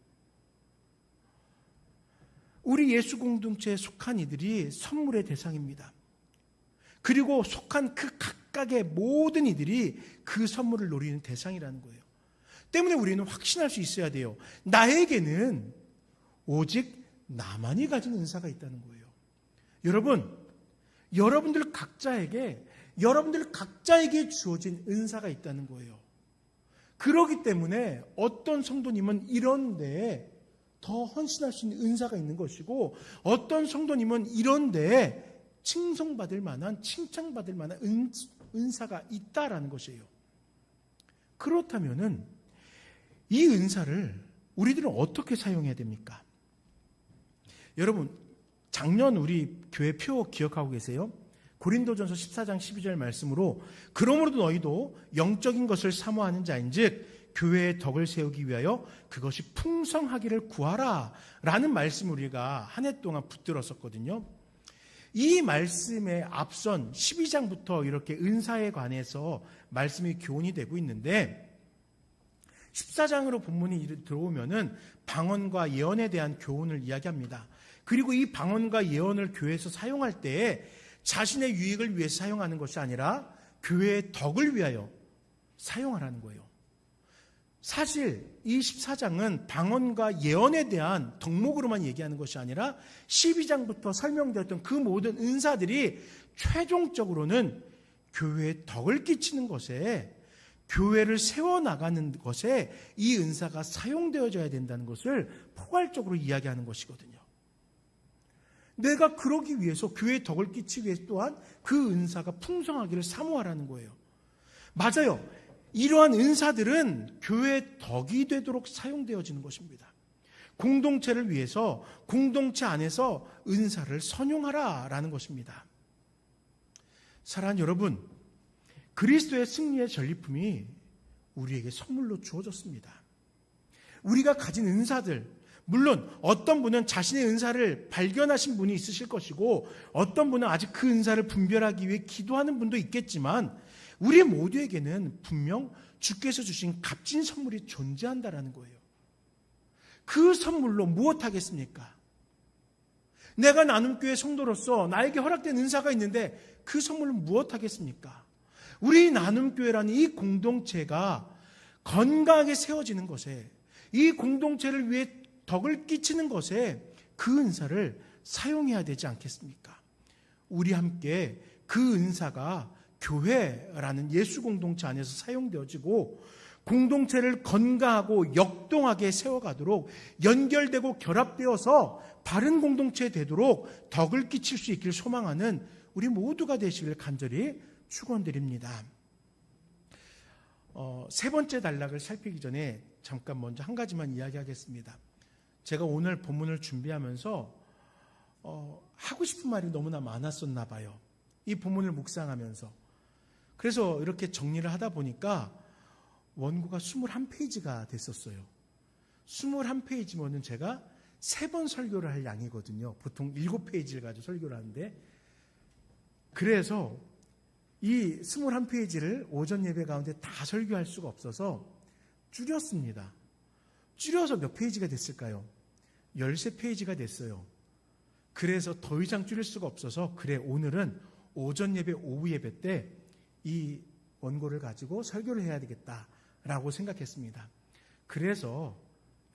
S1: 우리 예수 공동체에 속한 이들이 선물의 대상입니다. 그리고 속한 그 각각의 모든 이들이 그 선물을 노리는 대상이라는 거예요. 때문에 우리는 확신할 수 있어야 돼요. 나에게는 오직 나만이 가진 은사가 있다는 거예요. 여러분들 각자에게 주어진 은사가 있다는 거예요. 그렇기 때문에 어떤 성도님은 이런 데에 더 헌신할 수 있는 은사가 있는 것이고, 어떤 성도님은 이런 데에 칭송받을 만한, 칭찬받을 만한 은사가 있다라는 것이에요. 그렇다면은 이 은사를 우리들은 어떻게 사용해야 됩니까? 여러분, 작년 우리 교회 표 기억하고 계세요? 고린도전서 14장 12절 말씀으로 그러므로도 너희도 영적인 것을 사모하는 자인즉 교회의 덕을 세우기 위하여 그것이 풍성하기를 구하라 라는 말씀을 우리가 한 해 동안 붙들었었거든요. 이 말씀에 앞선 12장부터 이렇게 은사에 관해서 말씀이 교훈이 되고 있는데, 14장으로 본문이 들어오면은 방언과 예언에 대한 교훈을 이야기합니다. 그리고 이 방언과 예언을 교회에서 사용할 때에 자신의 유익을 위해 사용하는 것이 아니라 교회의 덕을 위하여 사용하라는 거예요. 사실 이 14장은 방언과 예언에 대한 덕목으로만 얘기하는 것이 아니라 12장부터 설명되었던 그 모든 은사들이 최종적으로는 교회에 덕을 끼치는 것에, 교회를 세워나가는 것에 이 은사가 사용되어져야 된다는 것을 포괄적으로 이야기하는 것이거든요. 내가 그러기 위해서, 교회에 덕을 끼치기 위해서 또한 그 은사가 풍성하기를 사모하라는 거예요. 맞아요. 이러한 은사들은 교회의 덕이 되도록 사용되어지는 것입니다. 공동체를 위해서 공동체 안에서 은사를 선용하라라는 것입니다. 사랑하는 여러분, 그리스도의 승리의 전리품이 우리에게 선물로 주어졌습니다. 우리가 가진 은사들, 물론 어떤 분은 자신의 은사를 발견하신 분이 있으실 것이고, 어떤 분은 아직 그 은사를 분별하기 위해 기도하는 분도 있겠지만, 우리 모두에게는 분명 주께서 주신 값진 선물이 존재한다라는 거예요. 그 선물로 무엇 하겠습니까? 내가 나눔교회 성도로서 나에게 허락된 은사가 있는데 그 선물로 무엇 하겠습니까? 우리 나눔교회라는 이 공동체가 건강하게 세워지는 것에, 이 공동체를 위해 덕을 끼치는 것에 그 은사를 사용해야 되지 않겠습니까? 우리 함께 그 은사가 교회라는 예수 공동체 안에서 사용되어지고 공동체를 건강하고 역동하게 세워가도록 연결되고 결합되어서 바른 공동체 되도록 덕을 끼칠 수 있기를 소망하는 우리 모두가 되시길 간절히 축원드립니다. 세 번째 단락을 살피기 전에 잠깐 먼저 한 가지만 이야기하겠습니다. 제가 오늘 본문을 준비하면서 하고 싶은 말이 너무나 많았었나 봐요. 이 본문을 묵상하면서. 그래서 이렇게 정리를 하다 보니까 원고가 21페이지가 됐었어요. 21페이지면은 제가 3번 설교를 할 양이거든요. 보통 7페이지를 가지고 설교를 하는데, 그래서 이 21페이지를 오전 예배 가운데 다 설교할 수가 없어서 줄였습니다. 줄여서 몇 페이지가 됐을까요? 13페이지가 됐어요. 그래서 더 이상 줄일 수가 없어서 그래 오늘은 오전 예배, 오후 예배 때 이 원고를 가지고 설교를 해야 되겠다라고 생각했습니다. 그래서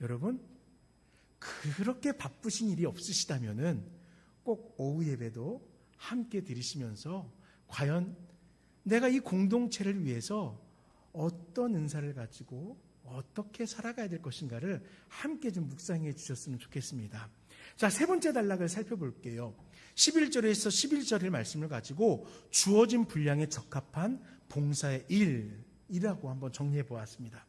S1: 여러분 그렇게 바쁘신 일이 없으시다면은 꼭 오후 예배도 함께 드리시면서 과연 내가 이 공동체를 위해서 어떤 은사를 가지고 어떻게 살아가야 될 것인가를 함께 좀 묵상해 주셨으면 좋겠습니다. 자, 세 번째 단락을 살펴볼게요. 11절에서 11절의 말씀을 가지고 주어진 분량에 적합한 봉사의 일이라고 한번 정리해 보았습니다.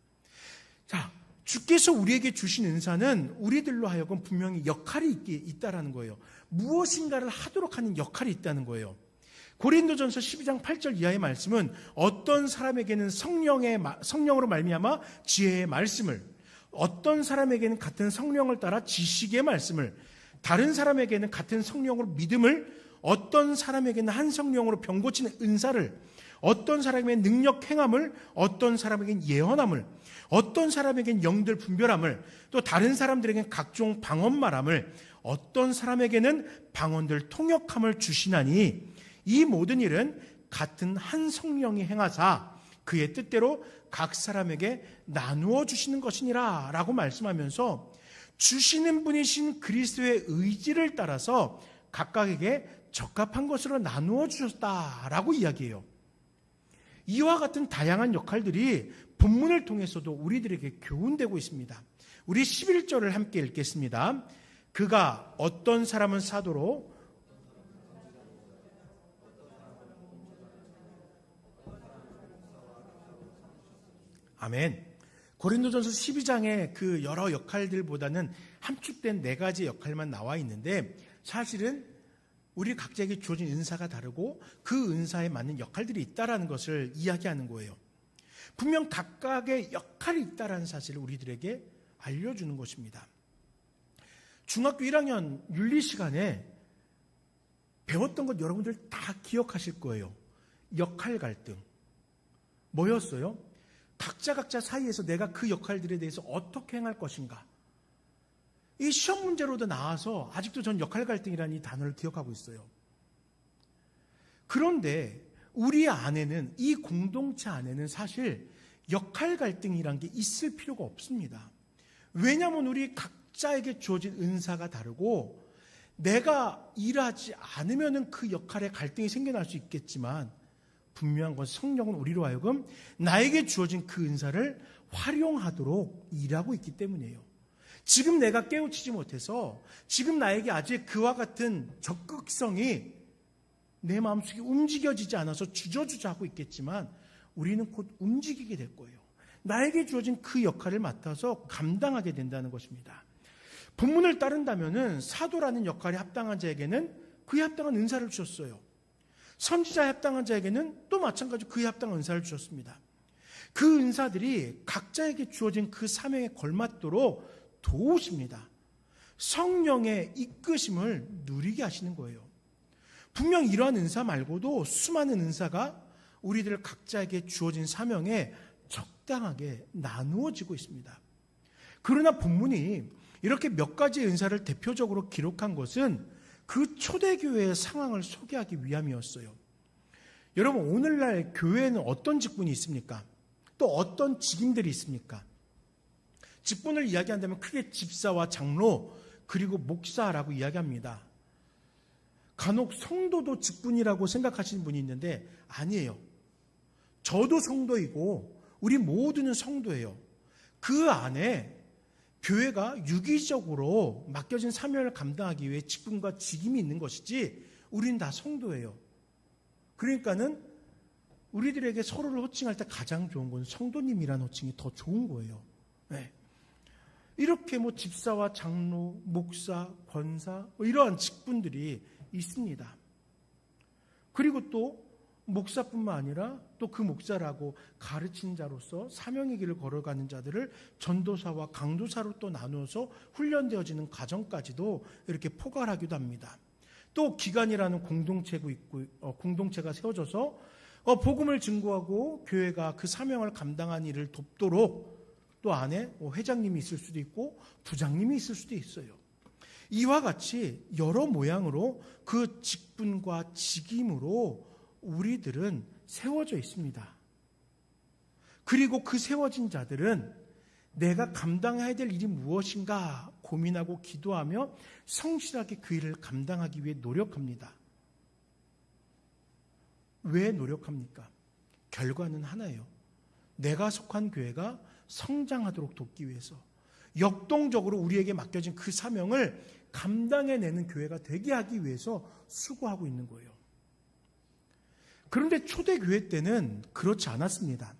S1: 자, 주께서 우리에게 주신 은사는 우리들로 하여금 분명히 역할이 있다라는 거예요. 무엇인가를 하도록 하는 역할이 있다는 거예요. 고린도전서 12장 8절 이하의 말씀은 어떤 사람에게는 성령으로 말미암아 지혜의 말씀을, 어떤 사람에게는 같은 성령을 따라 지식의 말씀을, 다른 사람에게는 같은 성령으로 믿음을, 어떤 사람에게는 한 성령으로 병 고치는 은사를, 어떤 사람에게는 능력 행함을, 어떤 사람에게는 예언함을, 어떤 사람에게는 영들 분별함을, 또 다른 사람들에게는 각종 방언 말함을, 어떤 사람에게는 방언들 통역함을 주시나니 이 모든 일은 같은 한 성령이 행하사 그의 뜻대로 각 사람에게 나누어 주시는 것이니라 라고 말씀하면서 주시는 분이신 그리스도의 의지를 따라서 각각에게 적합한 것으로 나누어 주셨다라고 이야기해요. 이와 같은 다양한 역할들이 본문을 통해서도 우리들에게 교훈되고 있습니다. 우리 11절을 함께 읽겠습니다. 그가 어떤 사람은 사도로, 아멘. 고린도전서 12장의 그 여러 역할들보다는 함축된 4가지 역할만 나와 있는데 사실은 우리 각자에게 주어진 은사가 다르고 그 은사에 맞는 역할들이 있다는 것을 이야기하는 거예요. 분명 각각의 역할이 있다는 사실을 우리들에게 알려주는 것입니다. 중학교 1학년 윤리 시간에 배웠던 것 여러분들 다 기억하실 거예요. 역할 갈등. 뭐였어요? 각자 사이에서 내가 그 역할들에 대해서 어떻게 행할 것인가. 이 시험 문제로도 나와서 아직도 전 역할 갈등이라는 이 단어를 기억하고 있어요. 그런데 우리 안에는, 이 공동체 안에는 사실 역할 갈등이란 게 있을 필요가 없습니다. 왜냐하면 우리 각자에게 주어진 은사가 다르고 내가 일하지 않으면 그 역할에 갈등이 생겨날 수 있겠지만 분명한 건 성령은 우리로 하여금 나에게 주어진 그 은사를 활용하도록 일하고 있기 때문이에요. 지금 내가 깨우치지 못해서 지금 나에게 아직 그와 같은 적극성이 내 마음속에 움직여지지 않아서 주저주저 하고 있겠지만 우리는 곧 움직이게 될 거예요. 나에게 주어진 그 역할을 맡아서 감당하게 된다는 것입니다. 본문을 따른다면은 사도라는 역할에 합당한 자에게는 그에 합당한 은사를 주셨어요. 선지자에 합당한 자에게는 또 마찬가지로 그에 합당한 은사를 주셨습니다. 그 은사들이 각자에게 주어진 그 사명에 걸맞도록 도우십니다. 성령의 이끄심을 누리게 하시는 거예요. 분명 이러한 은사 말고도 수많은 은사가 우리들 각자에게 주어진 사명에 적당하게 나누어지고 있습니다. 그러나 본문이 이렇게 몇 가지 은사를 대표적으로 기록한 것은 그 초대교회의 상황을 소개하기 위함이었어요. 여러분, 오늘날 교회에는 어떤 직분이 있습니까? 또 어떤 직임들이 있습니까? 직분을 이야기한다면 크게 집사와 장로 그리고 목사라고 이야기합니다. 간혹 성도도 직분이라고 생각하시는 분이 있는데 아니에요. 저도 성도이고 우리 모두는 성도예요. 그 안에 교회가 유기적으로 맡겨진 사명을 감당하기 위해 직분과 직임이 있는 것이지 우리는 다 성도예요. 그러니까는 우리들에게 서로를 호칭할 때 가장 좋은 건 성도님이라는 호칭이 더 좋은 거예요. 네. 이렇게 집사와 장로, 목사, 권사 이러한 직분들이 있습니다. 그리고 또 목사뿐만 아니라 또 그 목사라고 가르치는 자로서 사명의 길을 걸어가는 자들을 전도사와 강도사로 또 나누어서 훈련되어지는 과정까지도 이렇게 포괄하기도 합니다. 또 기관이라는 공동체가 세워져서 복음을 증거하고 교회가 그 사명을 감당한 일을 돕도록 또 안에 회장님이 있을 수도 있고 부장님이 있을 수도 있어요. 이와 같이 여러 모양으로 그 직분과 직임으로 우리들은 세워져 있습니다. 그리고 그 세워진 자들은 내가 감당해야 될 일이 무엇인가 고민하고 기도하며 성실하게 그 일을 감당하기 위해 노력합니다. 왜 노력합니까? 결과는 하나예요. 내가 속한 교회가 성장하도록 돕기 위해서 역동적으로 우리에게 맡겨진 그 사명을 감당해내는 교회가 되게 하기 위해서 수고하고 있는 거예요. 그런데 초대교회 때는 그렇지 않았습니다.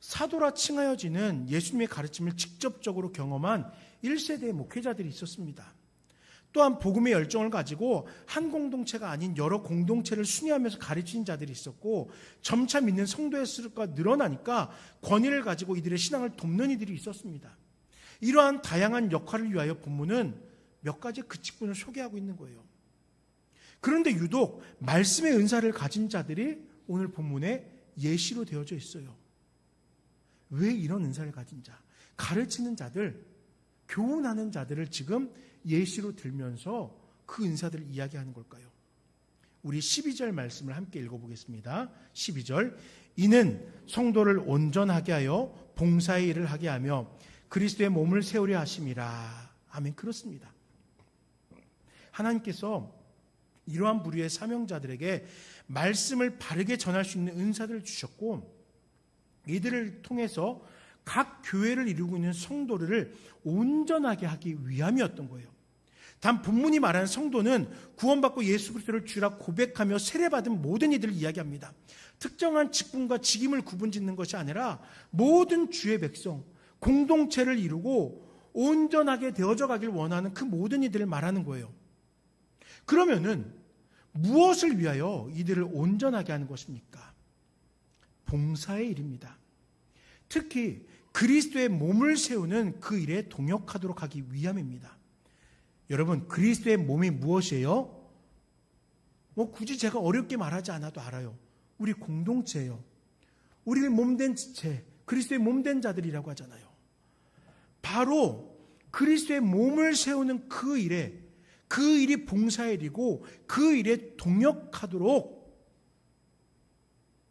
S1: 사도라 칭하여지는 예수님의 가르침을 직접적으로 경험한 1세대의 목회자들이 있었습니다. 또한 복음의 열정을 가지고 한 공동체가 아닌 여러 공동체를 순회하면서 가르치는 자들이 있었고 점차 믿는 성도의 수가 늘어나니까 권위를 가지고 이들의 신앙을 돕는 이들이 있었습니다. 이러한 다양한 역할을 위하여 본문은 몇 가지 그 직분을 소개하고 있는 거예요. 그런데 유독 말씀의 은사를 가진 자들이 오늘 본문에 예시로 되어져 있어요. 왜 이런 은사를 가진 자, 가르치는 자들, 교훈하는 자들을 지금 예시로 들면서 그 은사들을 이야기하는 걸까요? 우리 12절 말씀을 함께 읽어보겠습니다. 12절, 이는 성도를 온전하게 하여 봉사의 일을 하게 하며 그리스도의 몸을 세우려 하심이라. 아멘. 그렇습니다. 하나님께서 이러한 부류의 사명자들에게 말씀을 바르게 전할 수 있는 은사들을 주셨고 이들을 통해서 각 교회를 이루고 있는 성도를 온전하게 하기 위함이었던 거예요. 단 본문이 말하는 성도는 구원받고 예수 그리스도를 주라 고백하며 세례받은 모든 이들을 이야기합니다. 특정한 직분과 직임을 구분짓는 것이 아니라 모든 주의 백성, 공동체를 이루고 온전하게 되어져 가길 원하는 그 모든 이들을 말하는 거예요. 그러면은 무엇을 위하여 이들을 온전하게 하는 것입니까? 봉사의 일입니다. 특히 그리스도의 몸을 세우는 그 일에 동역하도록 하기 위함입니다. 여러분, 그리스도의 몸이 무엇이에요? 굳이 제가 어렵게 말하지 않아도 알아요. 우리 공동체예요. 우리의 몸된 지체, 그리스도의 몸된 자들이라고 하잖아요. 바로 그리스도의 몸을 세우는 그 일에, 그 일이 봉사의 일이고 그 일에 동역하도록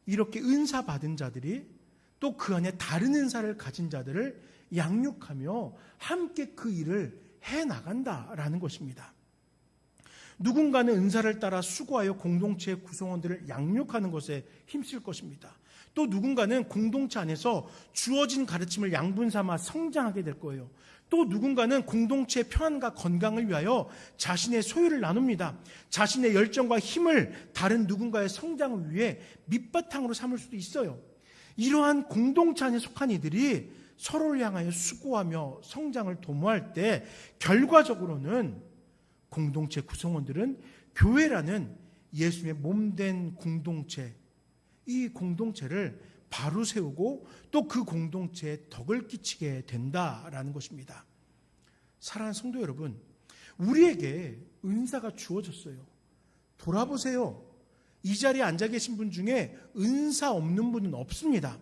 S1: 이렇게 은사 받은 자들이 또 그 안에 다른 은사를 가진 자들을 양육하며 함께 그 일을 해나간다라는 것입니다. 누군가는 은사를 따라 수고하여 공동체의 구성원들을 양육하는 것에 힘쓸 것입니다. 또 누군가는 공동체 안에서 주어진 가르침을 양분 삼아 성장하게 될 거예요. 또 누군가는 공동체의 평안과 건강을 위하여 자신의 소유를 나눕니다. 자신의 열정과 힘을 다른 누군가의 성장을 위해 밑바탕으로 삼을 수도 있어요. 이러한 공동체 안에 속한 이들이 서로를 향하여 수고하며 성장을 도모할 때 결과적으로는 공동체 구성원들은 교회라는 예수님의 몸된 공동체, 이 공동체를 바로 세우고 또 그 공동체에 덕을 끼치게 된다라는 것입니다. 사랑하는 성도 여러분, 우리에게 은사가 주어졌어요. 돌아보세요. 이 자리에 앉아 계신 분 중에 은사 없는 분은 없습니다.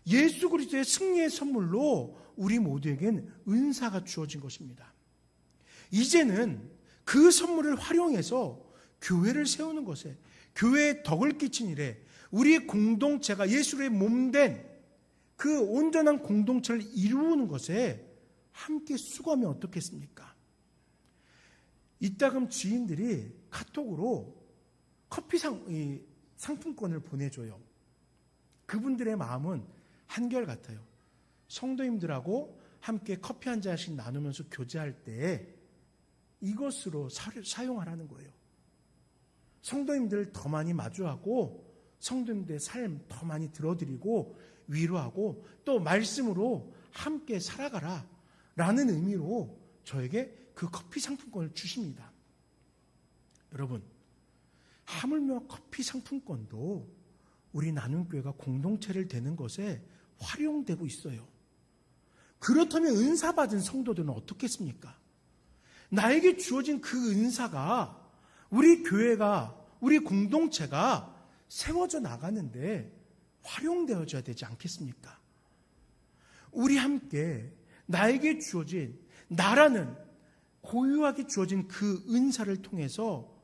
S1: 예수 그리스도의 승리의 선물로 우리 모두에겐 은사가 주어진 것입니다. 이제는 그 선물을 활용해서 교회를 세우는 것에, 교회에 덕을 끼친 일에 우리 공동체가 예수의 몸된 그 온전한 공동체를 이루는 것에 함께 수고하면 어떻겠습니까? 이따금 지인들이 카톡으로 커피 상품권을 보내줘요. 그분들의 마음은 한결같아요. 성도님들하고 함께 커피 한 잔씩 나누면서 교제할 때 이것으로 사용하라는 거예요. 성도님들 더 많이 마주하고 성도님들의 삶 더 많이 들어드리고 위로하고 또 말씀으로 함께 살아가라 라는 의미로 저에게 그 커피 상품권을 주십니다. 여러분, 하물며 커피 상품권도 우리 나눔교회가 공동체를 되는 것에 활용되고 있어요. 그렇다면 은사 받은 성도들은 어떻겠습니까? 나에게 주어진 그 은사가 우리 교회가, 우리 공동체가 세워져 나가는데 활용되어져야 되지 않겠습니까? 우리 함께 나에게 주어진, 나라는 고유하게 주어진 그 은사를 통해서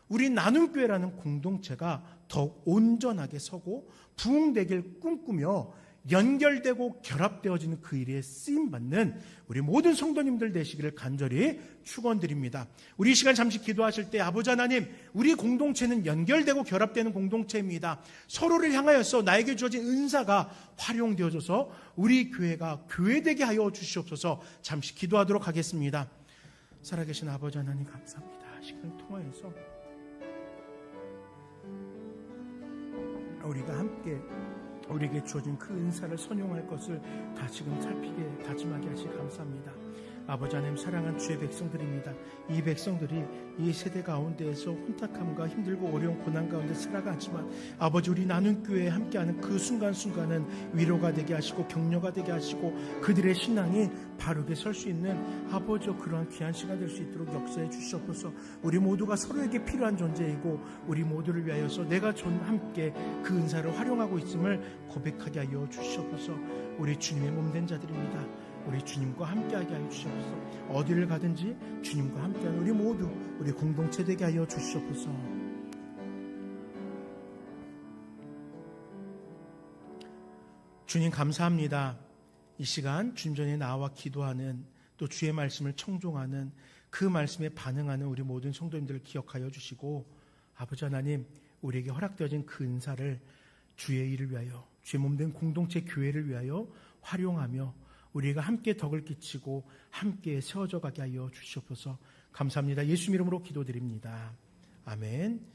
S1: 우리 나눔교회라는 공동체가 더욱 온전하게 서고 부흥되길 꿈꾸며 연결되고 결합되어지는 그 일에 쓰임받는 우리 모든 성도님들 되시기를 간절히 축원드립니다. 우리 이 시간 잠시 기도하실 때 아버지 하나님, 우리 공동체는 연결되고 결합되는 공동체입니다. 서로를 향하여서 나에게 주어진 은사가 활용되어져서 우리 교회가 교회되게 하여 주시옵소서. 잠시 기도하도록 하겠습니다. 살아계신 아버지 하나님 감사합니다. 시간을 통하여서 우리가 함께 우리에게 주어진 그 은사를 선용할 것을 다시금 살피게 다짐하게 하시 감사합니다. 아버지 하나님, 사랑한 주의 백성들입니다. 이 백성들이 이 세대 가운데에서 혼탁함과 힘들고 어려운 고난 가운데 살아가지만 아버지, 우리 나눔교회에 함께하는 그 순간순간은 위로가 되게 하시고 격려가 되게 하시고 그들의 신앙이 바르게 설 수 있는 아버지, 그러한 귀한 시간 될 수 있도록 역사해 주시옵소서. 우리 모두가 서로에게 필요한 존재이고 우리 모두를 위하여서 내가 함께 그 은사를 활용하고 있음을 고백하게 하여 주시옵소서. 우리 주님의 몸된 자들입니다. 우리 주님과 함께하게 하여 주시옵소서. 어디를 가든지 주님과 함께하는 우리 모두, 우리 공동체 되게 하여 주시옵소서. 주님 감사합니다. 이 시간 주님 전에 나와 기도하는, 또 주의 말씀을 청종하는, 그 말씀에 반응하는 우리 모든 성도님들을 기억하여 주시고 아버지 하나님, 우리에게 허락되어진 그 은사를 주의 일을 위하여, 주의 몸된 공동체 교회를 위하여 활용하며 우리가 함께 덕을 끼치고 함께 세워져 가게 하여 주시옵소서. 감사합니다. 예수 이름으로 기도드립니다. 아멘.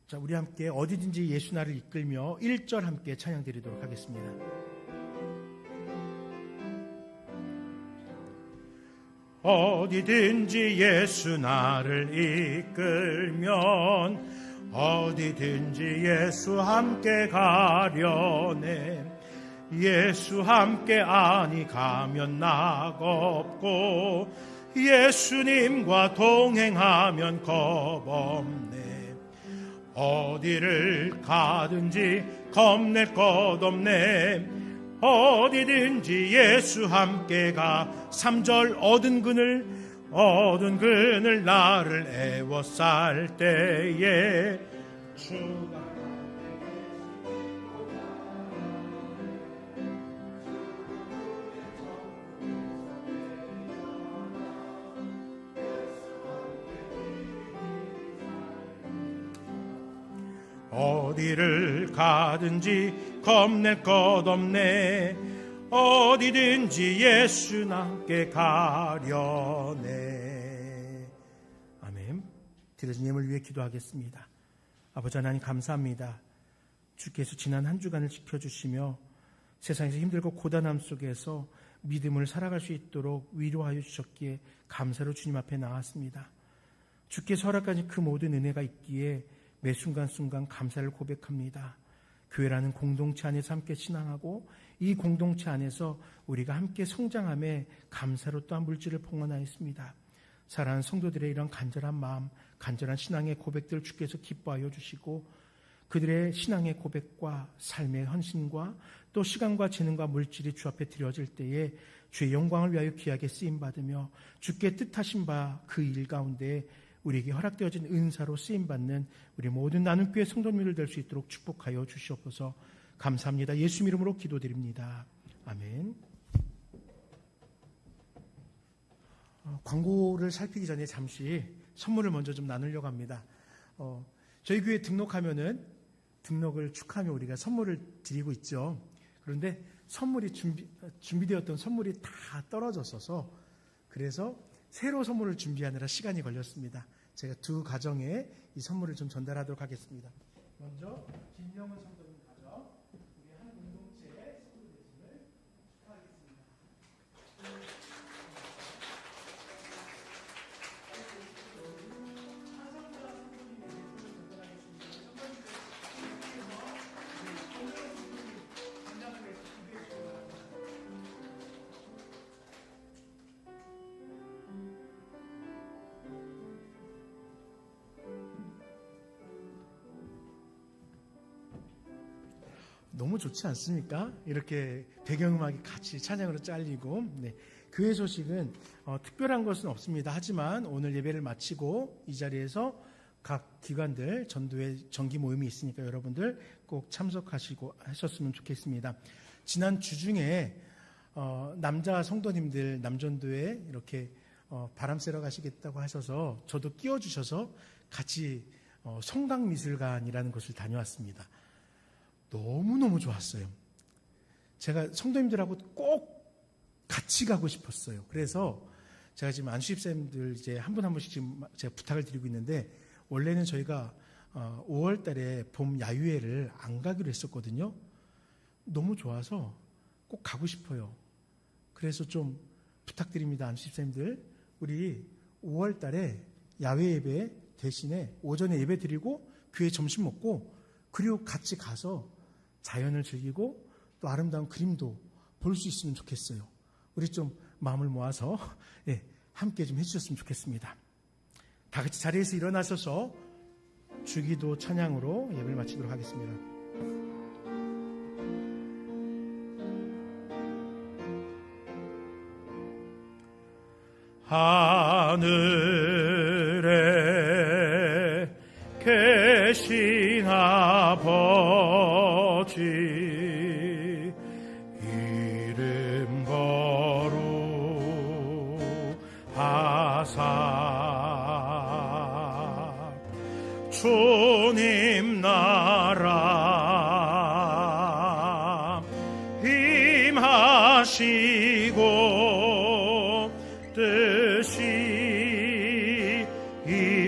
S1: 자, 우리 함께 어디든지 예수 나를 이끌며 1절 함께 찬양 드리도록 하겠습니다.
S2: 어디든지 예수 나를 이끌면 어디든지 예수 함께 가려네. 예수 함께 아니 가면 낙없고 예수님과 동행하면 겁없네. 어디를 가든지 겁낼 것 없네. 어디든지 예수 함께 가. 3절 얻은 그늘 나를 애워쌀 때에 주가 어디를 가든지 겁낼 것 없네. 어디든지 예수 함께 가려네.
S1: 아멘. 드려진 예물 위해 기도하겠습니다. 아버지 하나님 감사합니다. 주께서 지난 한 주간을 지켜주시며 세상에서 힘들고 고단함 속에서 믿음을 살아갈 수 있도록 위로하여 주셨기에 감사로 주님 앞에 나왔습니다. 주께서 허락하신 그 모든 은혜가 있기에 매 순간순간 감사를 고백합니다. 교회라는 공동체 안에서 함께 신앙하고 이 공동체 안에서 우리가 함께 성장함에 감사로 또한 물질을 봉헌하였습니다. 사랑하는 성도들의 이런 간절한 마음, 간절한 신앙의 고백들 주께서 기뻐하여 주시고 그들의 신앙의 고백과 삶의 헌신과 또 시간과 재능과 물질이 주 앞에 드려질 때에 주의 영광을 위하여 귀하게 쓰임받으며 주께 뜻하신 바 그 일 가운데 우리에게 허락되어진 은사로 쓰임받는 우리 모든 나눔교회 성도님들 될 수 있도록 축복하여 주시옵소서. 감사합니다. 예수 이름으로 기도드립니다. 아멘. 광고를 살피기 전에 잠시 선물을 먼저 좀 나누려고 합니다. 저희 교회 등록하면은 등록을 축하하며 우리가 선물을 드리고 있죠. 그런데 선물이 준비되었던 선물이 다 떨어졌어서 그래서 새로 선물을 준비하느라 시간이 걸렸습니다. 제가 두 가정에 이 선물을 좀 전달하도록 하겠습니다. 먼저 김영은 성도님 가정, 우리 한 공동체 선물 대신을 축하하겠습니다. 너무 좋지 않습니까? 이렇게 배경음악이 같이 찬양으로 잘리고. 네. 교회 소식은 특별한 것은 없습니다. 하지만 오늘 예배를 마치고 이 자리에서 각 기관들 전도회 정기 모임이 있으니까 여러분들 꼭 참석하시고 하셨으면 좋겠습니다. 지난 주 중에 남자 성도님들 남전도에 이렇게 바람 쐬러 가시겠다고 하셔서 저도 끼워주셔서 같이 성강미술관이라는 곳을 다녀왔습니다. 너무너무 좋았어요. 제가 성도님들하고 꼭 같이 가고 싶었어요. 그래서 제가 지금 안수집사님들 이제 한 분 한 분씩 지금 제가 부탁을 드리고 있는데, 원래는 저희가 5월 달에 봄 야유회를 안 가기로 했었거든요. 너무 좋아서 꼭 가고 싶어요. 그래서 좀 부탁드립니다. 안수집사님들, 우리 5월 달에 야외 예배 대신에 오전에 예배 드리고 교회 점심 먹고 그리고 같이 가서 자연을 즐기고 또 아름다운 그림도 볼 수 있으면 좋겠어요. 우리 좀 마음을 모아서 함께 좀 해주셨으면 좋겠습니다. 다 같이 자리에서 일어나셔서 주기도 찬양으로 예배를 마치도록 하겠습니다.
S2: 하늘에 계신 아버지 이름 거룩하사 주님 나라 임하시고 뜻이 이루어지이다.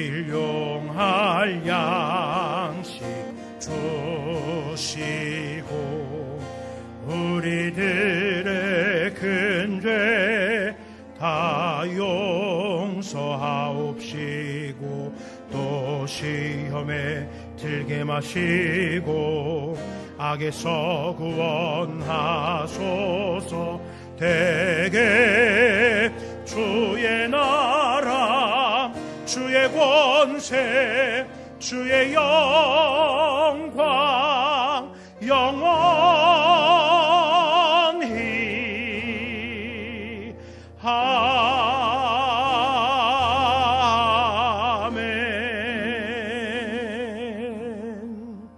S2: 일용할 양식 주시고 우리들의 근죄 다 용서하옵시고 또 시험에 들게 마시고 악에서 구원하소서. 대개 주의 나라 주의 권세 주의 영광 영원히 아멘.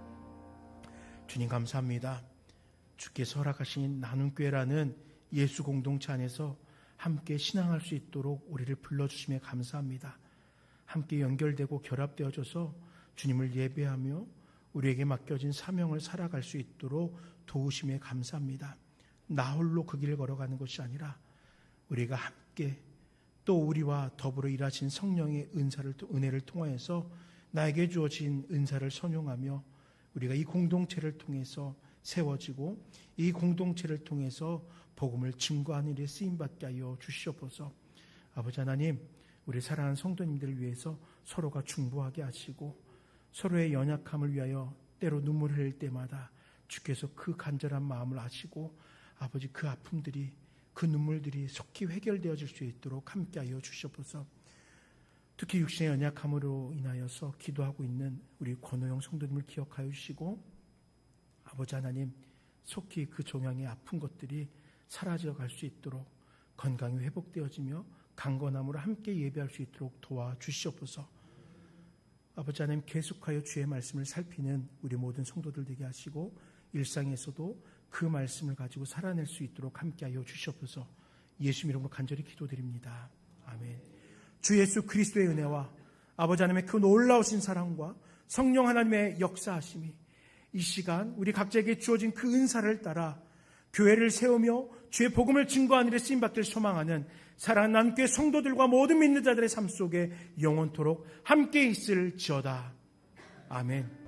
S1: 주님 감사합니다. 주께서 허락하신 나눔교회라는 예수 공동체 안에서 함께 신앙할 수 있도록 우리를 불러주심에 감사합니다. 함께 연결되고 결합되어져서 주님을 예배하며 우리에게 맡겨진 사명을 살아갈 수 있도록 도우심에 감사합니다. 나 홀로 그 길을 걸어가는 것이 아니라 우리가 함께 또 우리와 더불어 일하신 성령의 은혜를 통하여서 나에게 주어진 은사를 선용하며 우리가 이 공동체를 통해서 세워지고 이 공동체를 통해서 복음을 증거하는 일에 쓰임받게 하여 주시옵소서. 아버지 하나님, 우리 사랑하는 성도님들을 위해서 서로가 중보하게 하시고 서로의 연약함을 위하여 때로 눈물을 흘릴 때마다 주께서 그 간절한 마음을 아시고 아버지 그 아픔들이 그 눈물들이 속히 해결되어질 수 있도록 함께하여 주시옵소서. 특히 육신의 연약함으로 인하여서 기도하고 있는 우리 권호영 성도님을 기억하여 주시고 아버지 하나님 속히 그 종양의 아픈 것들이 사라져 갈 수 있도록 건강이 회복되어지며 강건함으로 함께 예배할 수 있도록 도와주시옵소서. 아버지 하나님, 계속하여 주의 말씀을 살피는 우리 모든 성도들 되게 하시고 일상에서도 그 말씀을 가지고 살아낼 수 있도록 함께하여 주시옵소서. 예수 이름으로 간절히 기도드립니다. 아멘. 주 예수 그리스도의 은혜와 아버지 하나님의 그 놀라우신 사랑과 성령 하나님의 역사하심이 이 시간 우리 각자에게 주어진 그 은사를 따라 교회를 세우며 주의 복음을 증거하는 데 쓰임받기를 소망하는 사랑하는 남교회 성도들과 모든 믿는 자들의 삶 속에 영원토록 함께 있을지어다. 아멘.